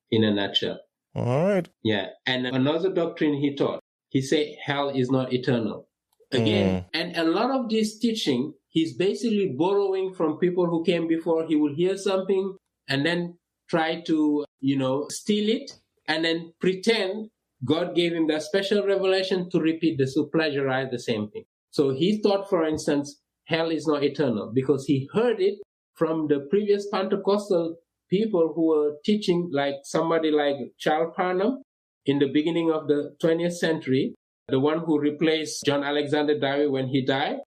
in a nutshell. All right. Yeah. And another doctrine he taught, he said hell is not eternal. Again, and a lot of this teaching, he's basically borrowing from people who came before. He will hear something and then try to, steal it and then pretend God gave him that special revelation to repeat this, to plagiarize the same thing. So he thought, for instance, hell is not eternal because he heard it from the previous Pentecostal people who were teaching, like somebody like Charles Parham in the beginning of the 20th century, the one who replaced John Alexander Dowie when he died.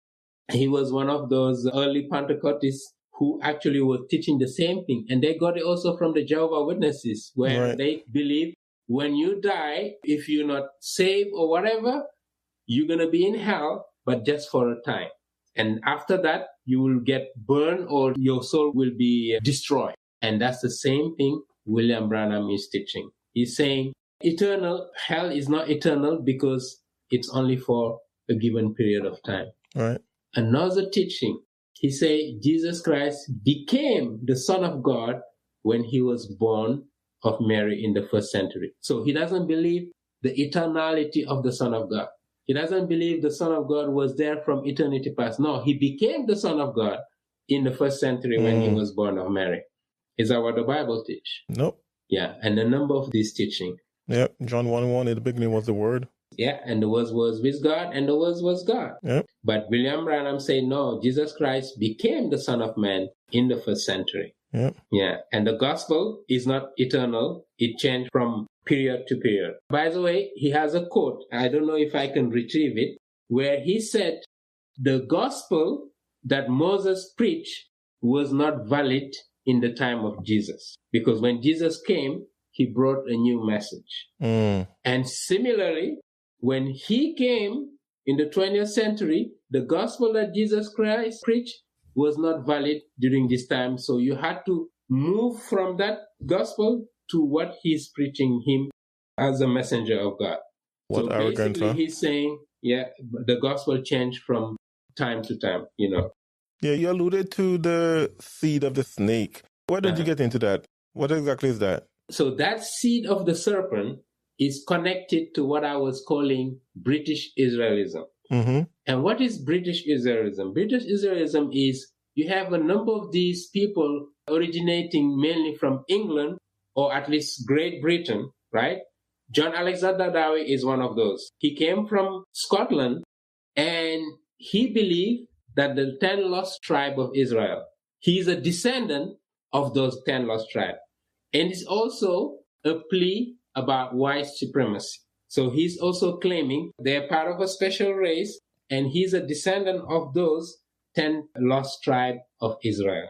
He was one of those early Pentecostals who actually were teaching the same thing. And they got it also from the Jehovah's Witnesses, where they believe when you die, if you're not saved or whatever, you're going to be in hell, but just for a time. And after that, you will get burned or your soul will be destroyed. And that's the same thing William Branham is teaching. He's saying eternal hell is not eternal because it's only for a given period of time. Right. Another teaching, he say Jesus Christ became the Son of God when he was born of Mary in the first century. So he doesn't believe the eternality of the Son of God. He doesn't believe the Son of God was there from eternity past. No, he became the Son of God in the first century when he was born of Mary. Is that what the Bible teach? Nope. Yeah, and a number of these teaching. Yep, John 1:1, in the beginning was the Word. Yeah, and the Word was with God, and the Word was God. Yep. But William Branham said, no, Jesus Christ became the Son of Man in the first century. Yep. Yeah, and the gospel is not eternal. It changed from period to period. By the way, he has a quote, I don't know if I can retrieve it, where he said the gospel that Moses preached was not valid in the time of Jesus. Because when Jesus came, he brought a new message. And similarly, when he came in the 20th century, the gospel that Jesus Christ preached was not valid during this time. So you had to move from that gospel to what he's preaching him as a messenger of God. What so arrogant, basically huh? He's saying, yeah, the gospel changed from time to time, you know. Yeah, you alluded to the seed of the snake. Where did you get into that? What exactly is that? So that seed of the serpent is connected to what I was calling British Israelism. And what is British Israelism? British Israelism is you have a number of these people originating mainly from England or at least Great Britain, right? John Alexander Dowie is one of those. He came from Scotland and he believed that the 10 lost tribe of Israel, he is a descendant of those 10 lost tribes. And it's also a plea about white supremacy. So he's also claiming they're part of a special race, and he's a descendant of those 10 lost tribes of Israel.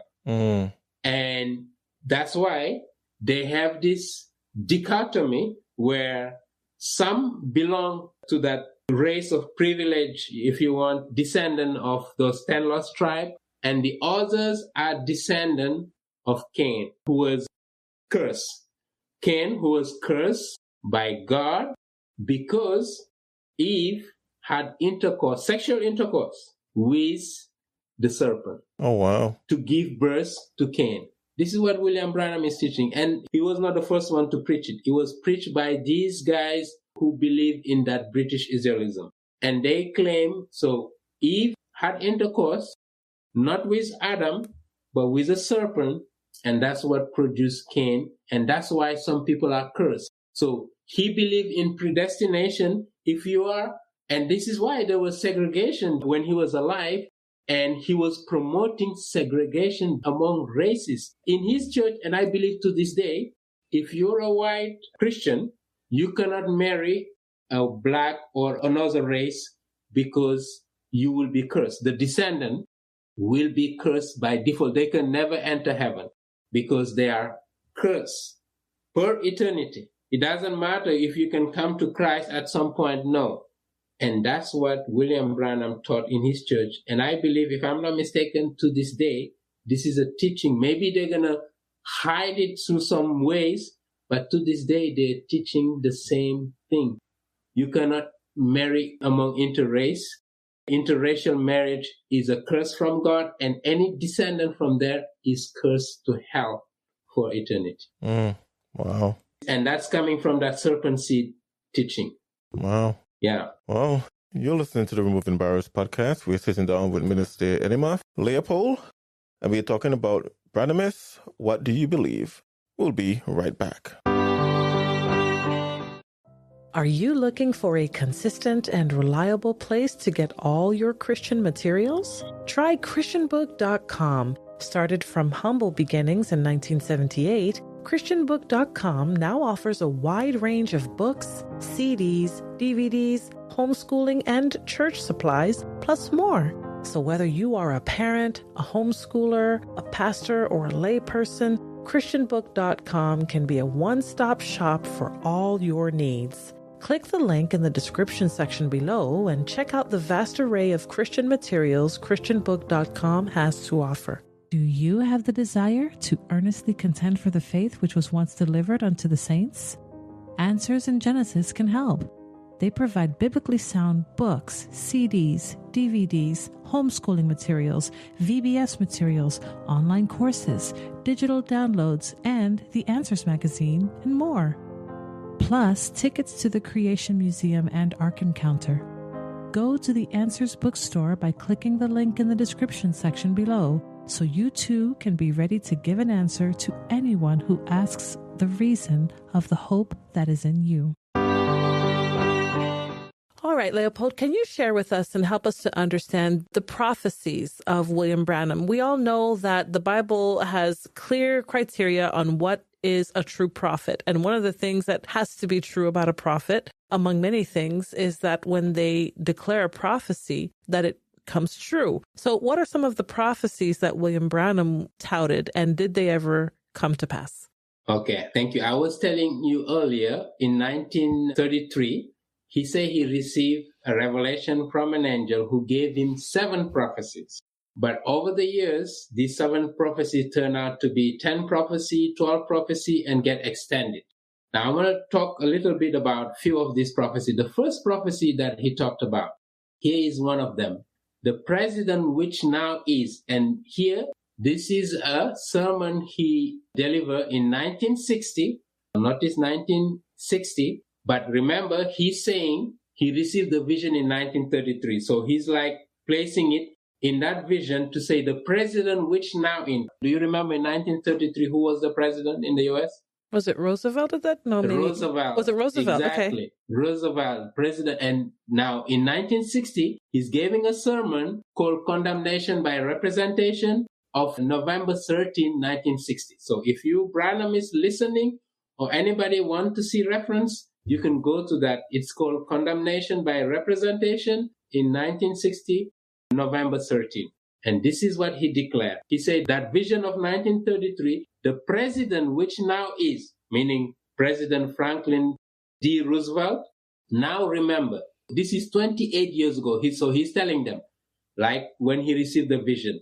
And that's why they have this dichotomy where some belong to that race of privilege, if you want, descendant of those 10 lost tribes, and the others are descendant of Cain, who was cursed. Cain, who was cursed by God because Eve had intercourse, sexual intercourse with the serpent. Oh, wow. To give birth to Cain. This is what William Branham is teaching. And he was not the first one to preach it. It was preached by these guys who believe in that British Israelism. And they claim, so Eve had intercourse, not with Adam, but with a serpent. And that's what produced Cain. And that's why some people are cursed. So he believed in predestination. If you are, and this is why there was segregation when he was alive. And he was promoting segregation among races in his church. And I believe to this day, if you're a white Christian, you cannot marry a black or another race because you will be cursed. The descendant will be cursed by default. They can never enter heaven because they are cursed per eternity. It doesn't matter if you can come to Christ at some point, no. And that's what William Branham taught in his church. And I believe, if I'm not mistaken, to this day, this is a teaching. Maybe they're going to hide it through some ways, but to this day, they're teaching the same thing. You cannot marry among interrace. Interracial marriage is a curse from God, and any descendant from there is cursed to hell for eternity. Wow. And that's coming from that serpent seed teaching. Wow. Yeah. Well, you're listening to the Removing Barriers podcast. We're sitting down with Minister Edimof Leopold, and we're talking about Branhamists. What do you believe? We'll be right back. Are you looking for a consistent and reliable place to get all your Christian materials? Try ChristianBook.com. Started from humble beginnings in 1978, ChristianBook.com now offers a wide range of books, CDs, DVDs, homeschooling, and church supplies, plus more. So whether you are a parent, a homeschooler, a pastor, or a layperson, ChristianBook.com can be a one-stop shop for all your needs. Click the link in the description section below and check out the vast array of Christian materials ChristianBook.com has to offer. Do you have the desire to earnestly contend for the faith which was once delivered unto the saints? Answers in Genesis can help. They provide biblically sound books, CDs, DVDs, homeschooling materials, VBS materials, online courses, digital downloads, and the Answers magazine, and more. Plus, tickets to the Creation Museum and Ark Encounter. Go to the Answers bookstore by clicking the link in the description section below, so you too can be ready to give an answer to anyone who asks the reason of the hope that is in you. All right, Leopold, can you share with us and help us to understand the prophecies of William Branham? We all know that the Bible has clear criteria on what is a true prophet. And one of the things that has to be true about a prophet, among many things, is that when they declare a prophecy, that it comes true. So what are some of the prophecies that William Branham touted, and did they ever come to pass? Okay, thank you. I was telling you earlier, in 1933, he said he received a revelation from an angel who gave him 7 prophecies. But over the years, these 7 prophecies turn out to be 10 prophecy, 12 prophecy, and get extended. Now, I want to talk a little bit about a few of these prophecies. The first prophecy that he talked about, here is one of them. The president which now is, and here, this is a sermon he delivered in 1960. Notice 1960. But remember, he's saying he received the vision in 1933. So he's like placing it in that vision to say the president which now in. Do you remember in 1933 who was the president in the U.S.? Was it Roosevelt at that? No, maybe. Roosevelt. Was it Roosevelt? Exactly. Okay. Roosevelt, president. And now in 1960, he's giving a sermon called Condemnation by Representation of November 13, 1960. So if you Branhamists listening or anybody want to see reference, you can go to that. It's called Condemnation by Representation in 1960, November 13. And this is what he declared. He said that vision of 1933, the president which now is, meaning President Franklin D. Roosevelt, now remember, this is 28 years ago. So he's telling them, like when he received the vision.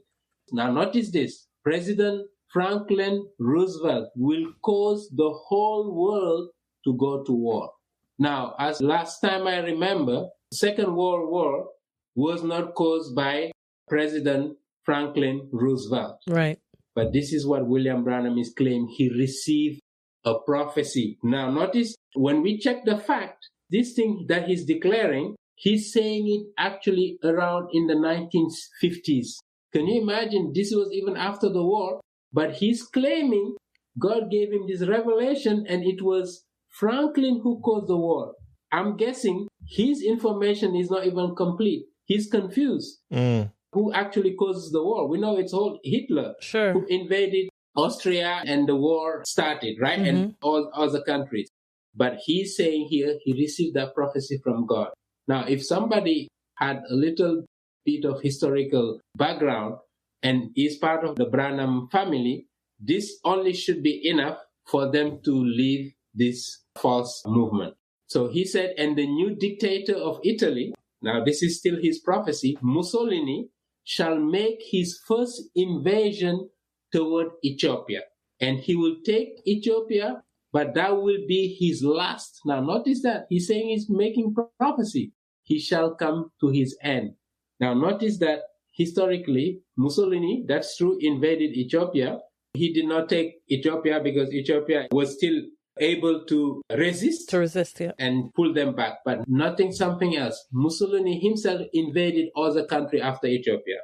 Now notice this, President Franklin Roosevelt will cause the whole world to go to war. Now, as last time I remember, Second World War was not caused by President Franklin Roosevelt. Right. But this is what William Branham is claiming. He received a prophecy. Now, notice when we check the fact, this thing that he's declaring, he's saying it actually around in the 1950s. Can you imagine? This was even after the war. But he's claiming God gave him this revelation and it was Franklin who caused the war. I'm guessing his information is not even complete. He's confused. Who actually causes the war? We know it's all Hitler, sure, who invaded Austria and the war started, right? Mm-hmm. And all other countries. But he's saying here he received that prophecy from God. Now, if somebody had a little bit of historical background and is part of the Branham family, this only should be enough for them to leave this false movement. So he said, and the new dictator of Italy, now this is still his prophecy, Mussolini, shall make his first invasion toward Ethiopia. And he will take Ethiopia, but that will be his last. Now notice that he's saying he's making prophecy. He shall come to his end. Now notice that historically, Mussolini, that's true, invaded Ethiopia. He did not take Ethiopia because Ethiopia was still able to resist, yeah, and pull them back, but nothing, something else. Mussolini himself invaded other country after Ethiopia.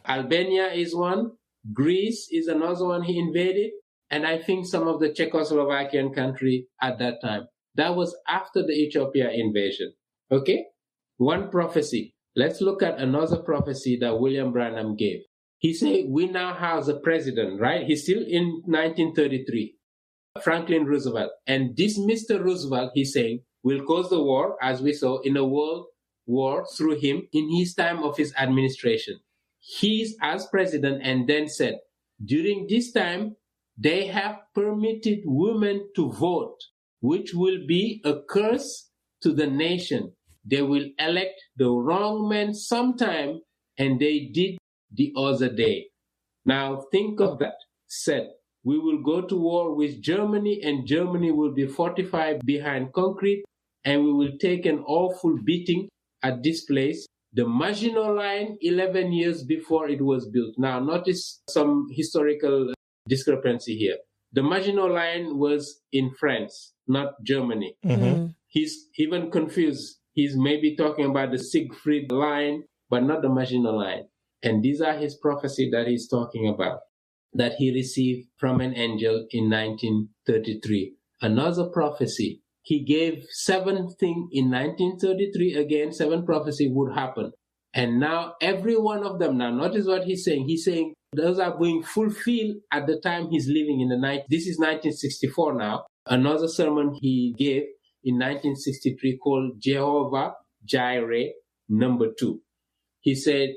Albania is one, Greece is another one he invaded, and I think some of the Czechoslovakian country at that time. That was after the Ethiopia invasion. Okay? One prophecy. Let's look at another prophecy that William Branham gave. He said, we now have a president, right? He's still in 1933. Franklin Roosevelt. And this Mr. Roosevelt, he's saying, will cause the war, as we saw, in a world war through him in his time of his administration. He as president and then said, during this time, they have permitted women to vote, which will be a curse to the nation. They will elect the wrong man sometime, and they did the other day. Now think of that. Said, we will go to war with Germany, and Germany will be fortified behind concrete, and we will take an awful beating at this place. The Maginot Line, 11 years before it was built. Now, notice some historical discrepancy here. The Maginot Line was in France, not Germany. Mm-hmm. He's even confused. He's maybe talking about the Siegfried Line, but not the Maginot Line. And these are his prophecy that he's talking about, that he received from an angel in 1933. Another prophecy. He gave 7 things in 1933. Again, 7 prophecy would happen. And now every one of them, now notice what he's saying. He's saying those are being fulfilled at the time he's living in the night. This is 1964 now. Another sermon he gave in 1963 called Jehovah Jireh number 2. He said,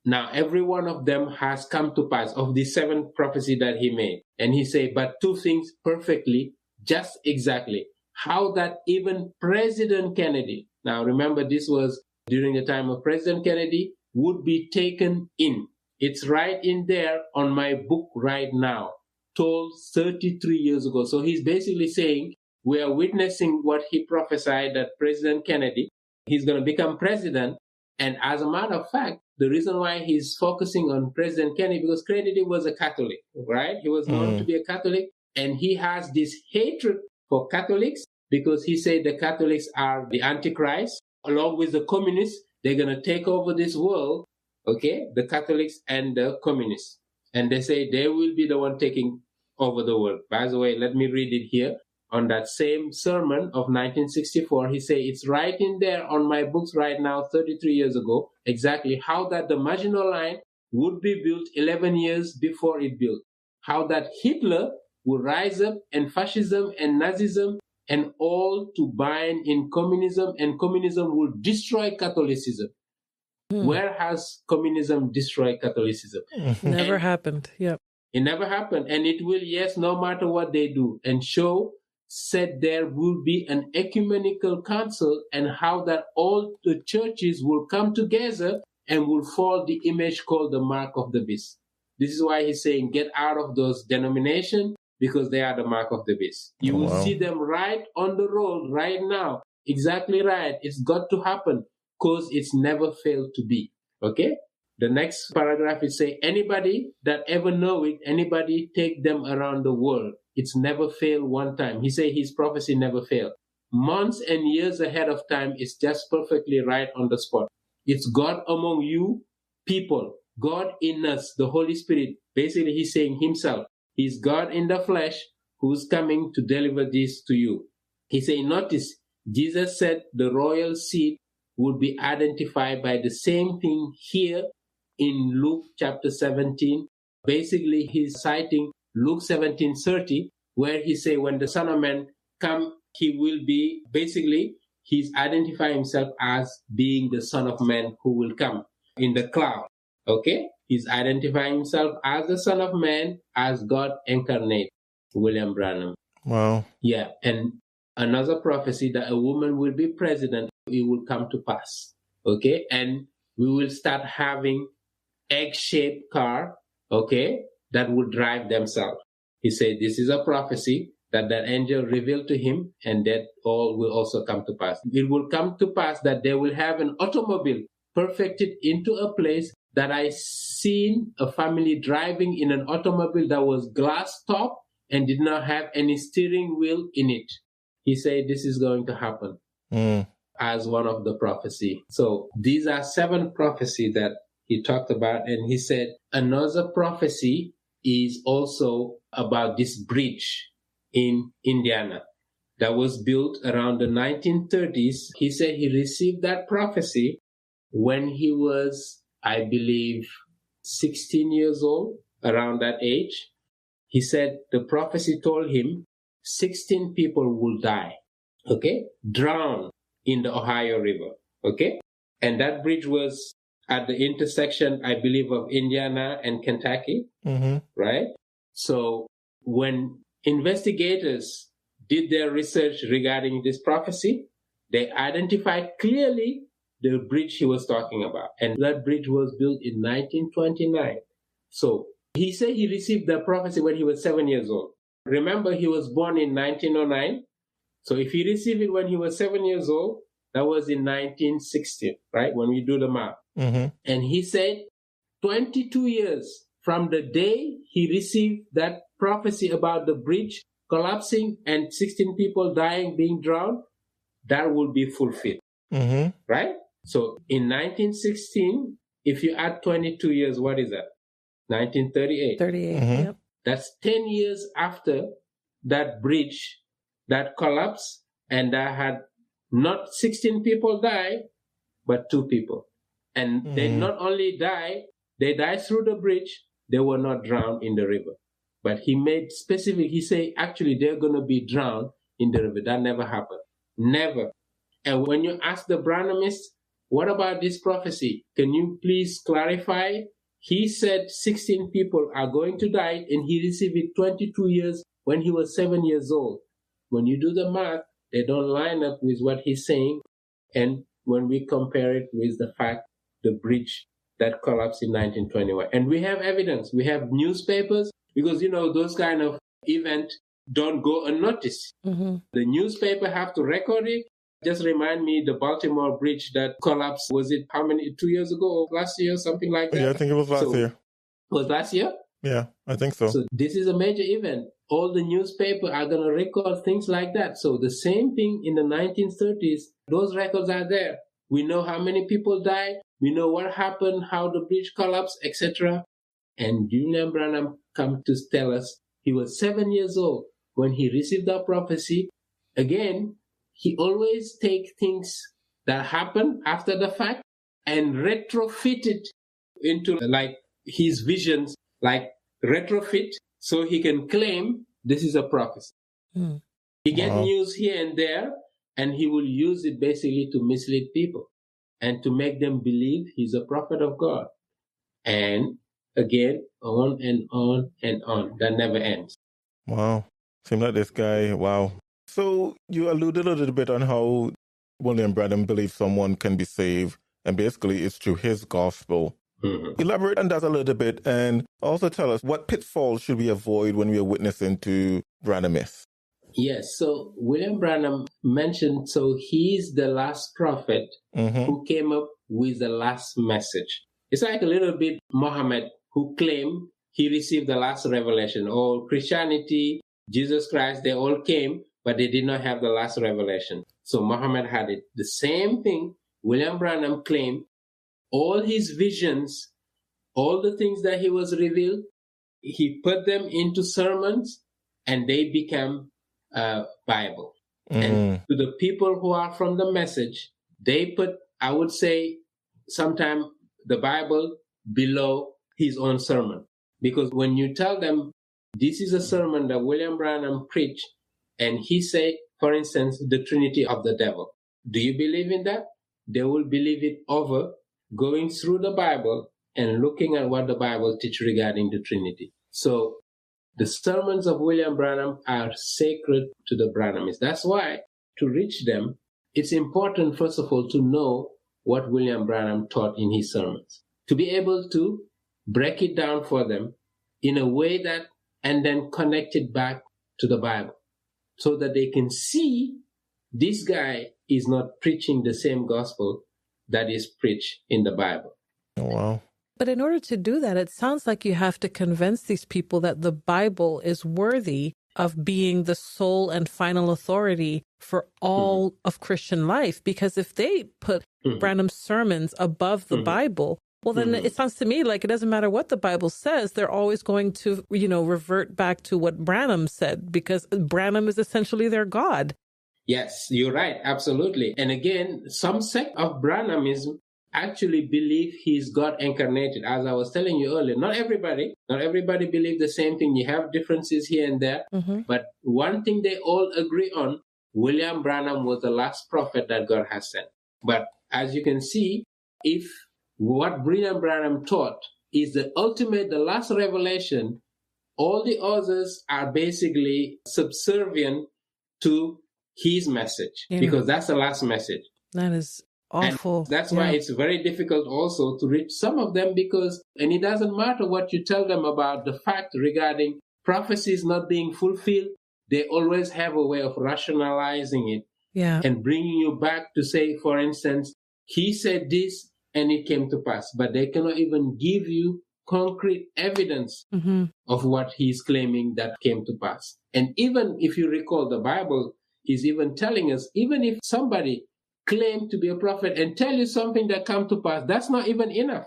now every one of them has come to pass of the 7 prophecy that he made. And he said, but 2 things perfectly, just exactly. How that even President Kennedy, now remember this was during the time of President Kennedy, would be taken in. It's right in there on my book right now, told 33 years ago. So he's basically saying we are witnessing what he prophesied that President Kennedy, he's going to become president. And as a matter of fact, the reason why he's focusing on President Kennedy, because Kennedy was a Catholic, right? He was known to be a Catholic, and he has this hatred for Catholics because he said the Catholics are the Antichrist. Along with the communists, they're going to take over this world, okay? The Catholics and the communists. And they say they will be the one taking over the world. By the way, let me read it here. On that same sermon of 1964, he said, it's right in there on my books right now, 33 years ago, exactly how that the Maginot Line would be built 11 years before it built. How that Hitler would rise up and fascism and Nazism and all to bind in communism, and communism will destroy Catholicism. Where has communism destroyed Catholicism? Never happened. Yep. It never happened. And it will, yes, no matter what they do. And show said there will be an ecumenical council and how that all the churches will come together and will fall the image called the mark of the beast. This is why he's saying get out of those denominations because they are the mark of the beast. You will see them right on the road right now. Exactly right. It's got to happen because it's never failed to be. Okay? The next paragraph is say, anybody that ever know it, anybody take them around the world. It's never failed one time. He say his prophecy never failed. Months and years ahead of time is just perfectly right on the spot. It's God among you people. God in us, the Holy Spirit. Basically, he's saying himself. He's God in the flesh who's coming to deliver this to you. He say, notice, Jesus said the royal seed would be identified by the same thing here in Luke chapter 17. Basically, he's citing Luke 17:30, where he say, when the Son of Man come, he will be, basically, he's identifying himself as being the Son of Man who will come in the cloud. Okay? He's identifying himself as the Son of Man, as God incarnate, William Branham. Wow. Yeah, and another prophecy that a woman will be president, it will come to pass. Okay? And we will start having egg-shaped car, okay, that will drive themselves. He said this is a prophecy that angel revealed to him, and that all will also come to pass. It will come to pass that they will have an automobile perfected into a place that I seen a family driving in an automobile that was glass top and did not have any steering wheel in it. He said this is going to happen as one of the prophecy. So these are 7 prophecies that he talked about, and he said another prophecy is also about this bridge in Indiana that was built around the 1930s. He said he received that prophecy when he was, I believe, 16 years old, around that age. He said the prophecy told him 16 people will die, okay, drown in the Ohio River, okay? And that bridge was at the intersection, I believe, of Indiana and Kentucky, right? So when investigators did their research regarding this prophecy, they identified clearly the bridge he was talking about. And that bridge was built in 1929. So he said he received the prophecy when he was 7 years old. Remember, he was born in 1909. So if he received it when he was 7 years old, that was in 1960, right? When we do the math. And he said 22 years from the day he received that prophecy about the bridge collapsing and 16 people dying, being drowned, that will be fulfilled, right? So in 1916, if you add 22 years, what is that? 1938. 38, yep. That's 10 years after that bridge that collapsed, and that had not 16 people die, but 2 people. And they not only died, they died through the bridge, they were not drowned in the river. But he made specific, he said, actually, they're going to be drowned in the river. That never happened. Never. And when you ask the Branhamists, what about this prophecy? Can you please clarify? He said 16 people are going to die, and he received it 22 years when he was 7 years old. When you do the math, they don't line up with what he's saying. And when we compare it with the fact, the bridge that collapsed in 1921. And we have evidence. We have newspapers, because, those kind of events don't go unnoticed. The newspaper have to record it. Just remind me, the Baltimore bridge that collapsed, was it 2 years ago or last year, something like that? Yeah, I think it was last year. Was last year? Yeah, I think so. So this is a major event. All the newspapers are going to record things like that. So the same thing in the 1930s, those records are there. We know how many people died. We know what happened, how the bridge collapsed, etc. And William Branham come to tell us he was 7 years old when he received that prophecy. Again, he always take things that happen after the fact and retrofit it into like his visions, like retrofit, so he can claim this is a prophecy. He gets news here and there, and he will use it basically to mislead people and to make them believe he's a prophet of God. And again, on and on and on. That never ends. Wow. Seems like this guy, wow. So you alluded a little bit on how William Branham believes someone can be saved, and basically it's through his gospel. Elaborate on that a little bit, and also tell us what pitfalls should we avoid when we are witnessing to Branhamists. Yes, so William Branham mentioned, so he's the last prophet who came up with the last message. It's like a little bit Muhammad, who claimed he received the last revelation. Or Christianity, Jesus Christ, they all came, but they did not have the last revelation. So Muhammad had it. The same thing William Branham claimed. All his visions, all the things that he was revealed, he put them into sermons, and they became Bible. And to the people who are from the message, they put, I would say, sometimes the Bible below his own sermon. Because when you tell them, this is a sermon that William Branham preached, and he said, for instance, the Trinity of the devil. Do you believe in that? They will believe it over going through the Bible and looking at what the Bible teaches regarding the Trinity. So the sermons of William Branham are sacred to the Branhamists. That's why, to reach them, it's important, first of all, to know what William Branham taught in his sermons, to be able to break it down for them in a way that, and then connect it back to the Bible, so that they can see this guy is not preaching the same gospel that is preached in the Bible. Oh, wow. But in order to do that, it sounds like you have to convince these people that the Bible is worthy of being the sole and final authority for all of Christian life. Because if they put Branham's sermons above the Bible, well, then it sounds to me like it doesn't matter what the Bible says. They're always going to, revert back to what Branham said, because Branham is essentially their God. Yes, you're right. Absolutely. And again, some sect of Branhamism actually believe he's God incarnated. As I was telling you earlier, not everybody believe the same thing. You have differences here and there. But one thing they all agree on, William Branham was the last prophet that God has sent. But as you can see, if what William Branham taught is the ultimate, the last revelation, all the others are basically subservient to his message, because that's the last message. That is awful. And that's why it's very difficult also to reach some of them, and it doesn't matter what you tell them about the fact regarding prophecies not being fulfilled, they always have a way of rationalizing it and bringing you back to say, for instance, he said this and it came to pass, but they cannot even give you concrete evidence of what he's claiming that came to pass. And even if you recall, the Bible is even telling us, even if somebody claimed to be a prophet and tell you something that come to pass, that's not even enough.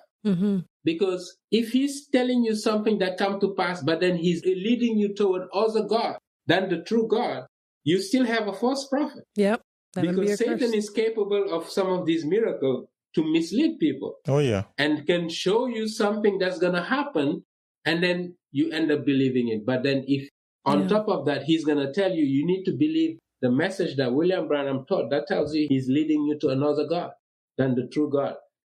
Because if he's telling you something that come to pass, but then he's leading you toward other God than the true God, you still have a false prophet. Yep. Because Satan is capable of some of these miracles to mislead people. Oh, yeah. And can show you something that's going to happen, and then you end up believing it. But then if on top of that, he's going to tell you, you need to believe the message that William Branham taught, that tells you he's leading you to another God than the true God.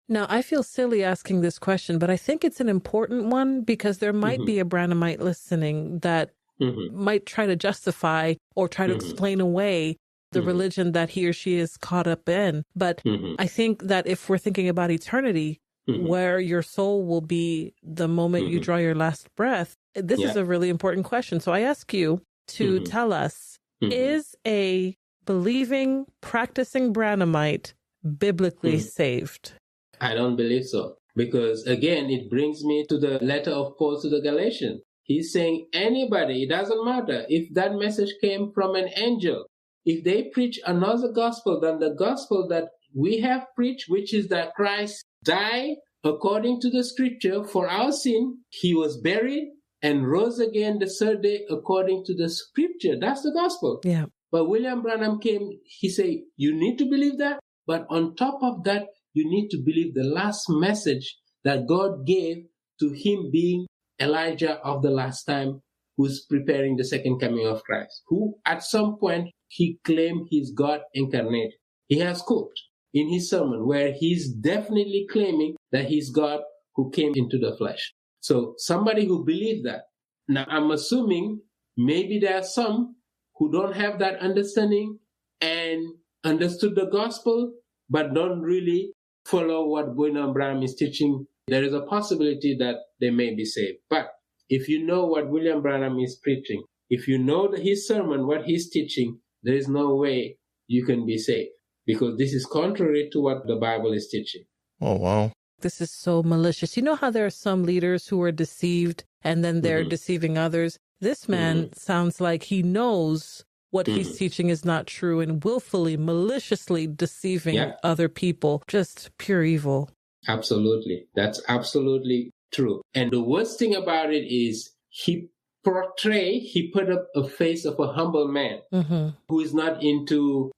Now, I feel silly asking this question, but I think it's an important one, because there might be a Branhamite listening that might try to justify or try to explain away the religion that he or she is caught up in. But I think that if we're thinking about eternity, where your soul will be the moment you draw your last breath, this is a really important question. So I ask you to tell us, is a believing, practicing Branhamite biblically saved? I don't believe so. Because again, it brings me to the letter of Paul to the Galatians. He's saying anybody, it doesn't matter if that message came from an angel, if they preach another gospel than the gospel that we have preached, which is that Christ died according to the scripture for our sin, he was buried and rose again the third day according to the scripture. That's the gospel. Yeah. But William Branham came, he said, you need to believe that, but on top of that, you need to believe the last message that God gave to him being Elijah of the last time, who's preparing the second coming of Christ, who at some point he claimed he's God incarnate. He has quote in his sermon where he's definitely claiming that he's God who came into the flesh. So somebody who believes that. Now I'm assuming maybe there are some who don't have that understanding and understood the gospel, but don't really follow what William Branham is teaching. There is a possibility that they may be saved. But if you know what William Branham is preaching, if you know his sermon, what he's teaching, there is no way you can be saved, because this is contrary to what the Bible is teaching. Oh, wow. This is so malicious. You know how there are some leaders who are deceived and then they're deceiving others? This man sounds like he knows what he's teaching is not true and willfully, maliciously deceiving other people. Just pure evil. Absolutely. That's absolutely true. And the worst thing about it is he put up a face of a humble man who is not into,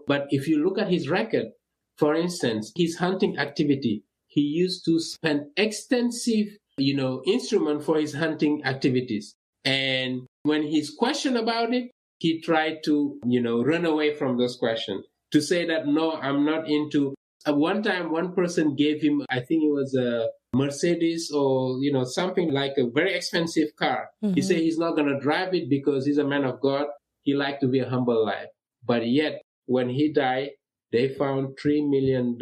but if you look at his record, for instance, his hunting activity, he used to spend extensive, instrument for his hunting activities. And when he's questioned about it, he tried to, run away from those questions to say that, no, I'm not into. At one time, one person gave him, I think it was a Mercedes or, something like a very expensive car. He said he's not going to drive it because he's a man of God. He liked to be a humble life. But yet, when he died, they found $3 million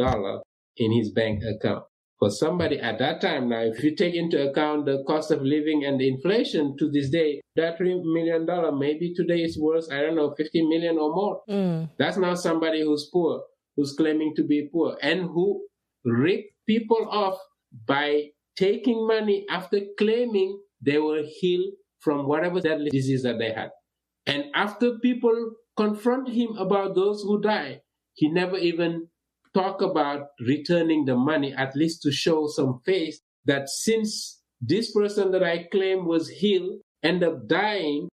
in his bank account. For somebody at that time, now, if you take into account the cost of living and the inflation to this day, that $3 million, maybe today is worth, I don't know, 50 million or more. That's not somebody who's poor, who's claiming to be poor, and who ripped people off by taking money after claiming they were healed from whatever deadly disease that they had. And after people confront him about those who die, he never even talk about returning the money, at least to show some faith that since this person that I claim was healed ended up dying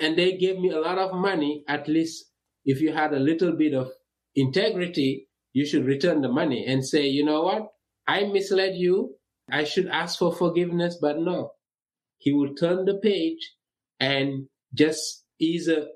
and they gave me a lot of money, at least if you had a little bit of integrity, you should return the money and say, you know what, I misled you. I should ask for forgiveness, but no. He will turn the page and just either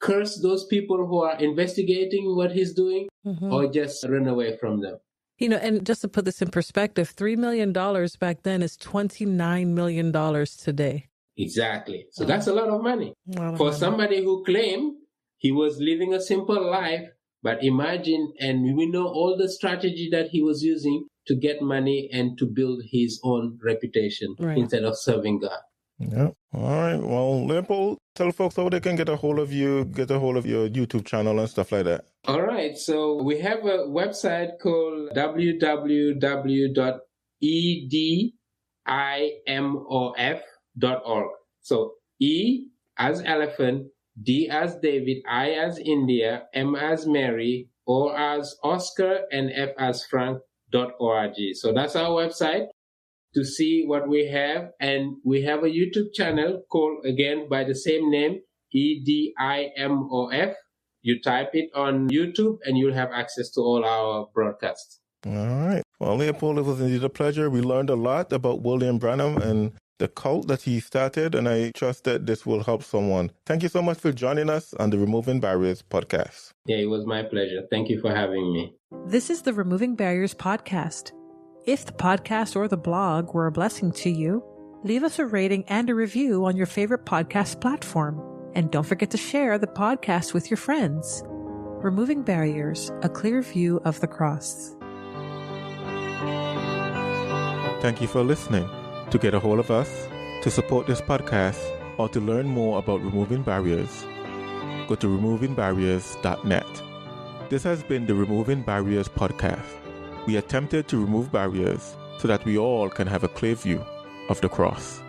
curse those people who are investigating what he's doing or just run away from them. And just to put this in perspective, $3 million back then is $29 million today. Exactly. So that's a lot of money. For somebody who claimed he was living a simple life, but imagine, and we know all the strategy that he was using to get money and to build his own reputation instead of serving God. Yeah. All right. Well, Leopold, tell folks how they can get a hold of you, get a hold of your YouTube channel and stuff like that. All right. So we have a website called www.edimof.org. So E as elephant, D as David, I as India, M as Mary, O as Oscar, and F as Frank.org. So that's our website to see what we have. And we have a YouTube channel called, again, by the same name, EDIMOF. You type it on YouTube and you'll have access to all our broadcasts. All right. Well, Leopold, it was indeed a pleasure. We learned a lot about William Branham and the cult that he started, and I trust that this will help someone. Thank you so much for joining us on the Removing Barriers podcast. Yeah, it was my pleasure. Thank you for having me. This is the Removing Barriers podcast. If the podcast or the blog were a blessing to you, leave us a rating and a review on your favorite podcast platform. And don't forget to share the podcast with your friends. Removing Barriers, a clear view of the cross. Thank you for listening. To get a hold of us, to support this podcast, or to learn more about Removing Barriers, go to removingbarriers.net. This has been the Removing Barriers podcast. We attempted to remove barriers so that we all can have a clear view of the cross.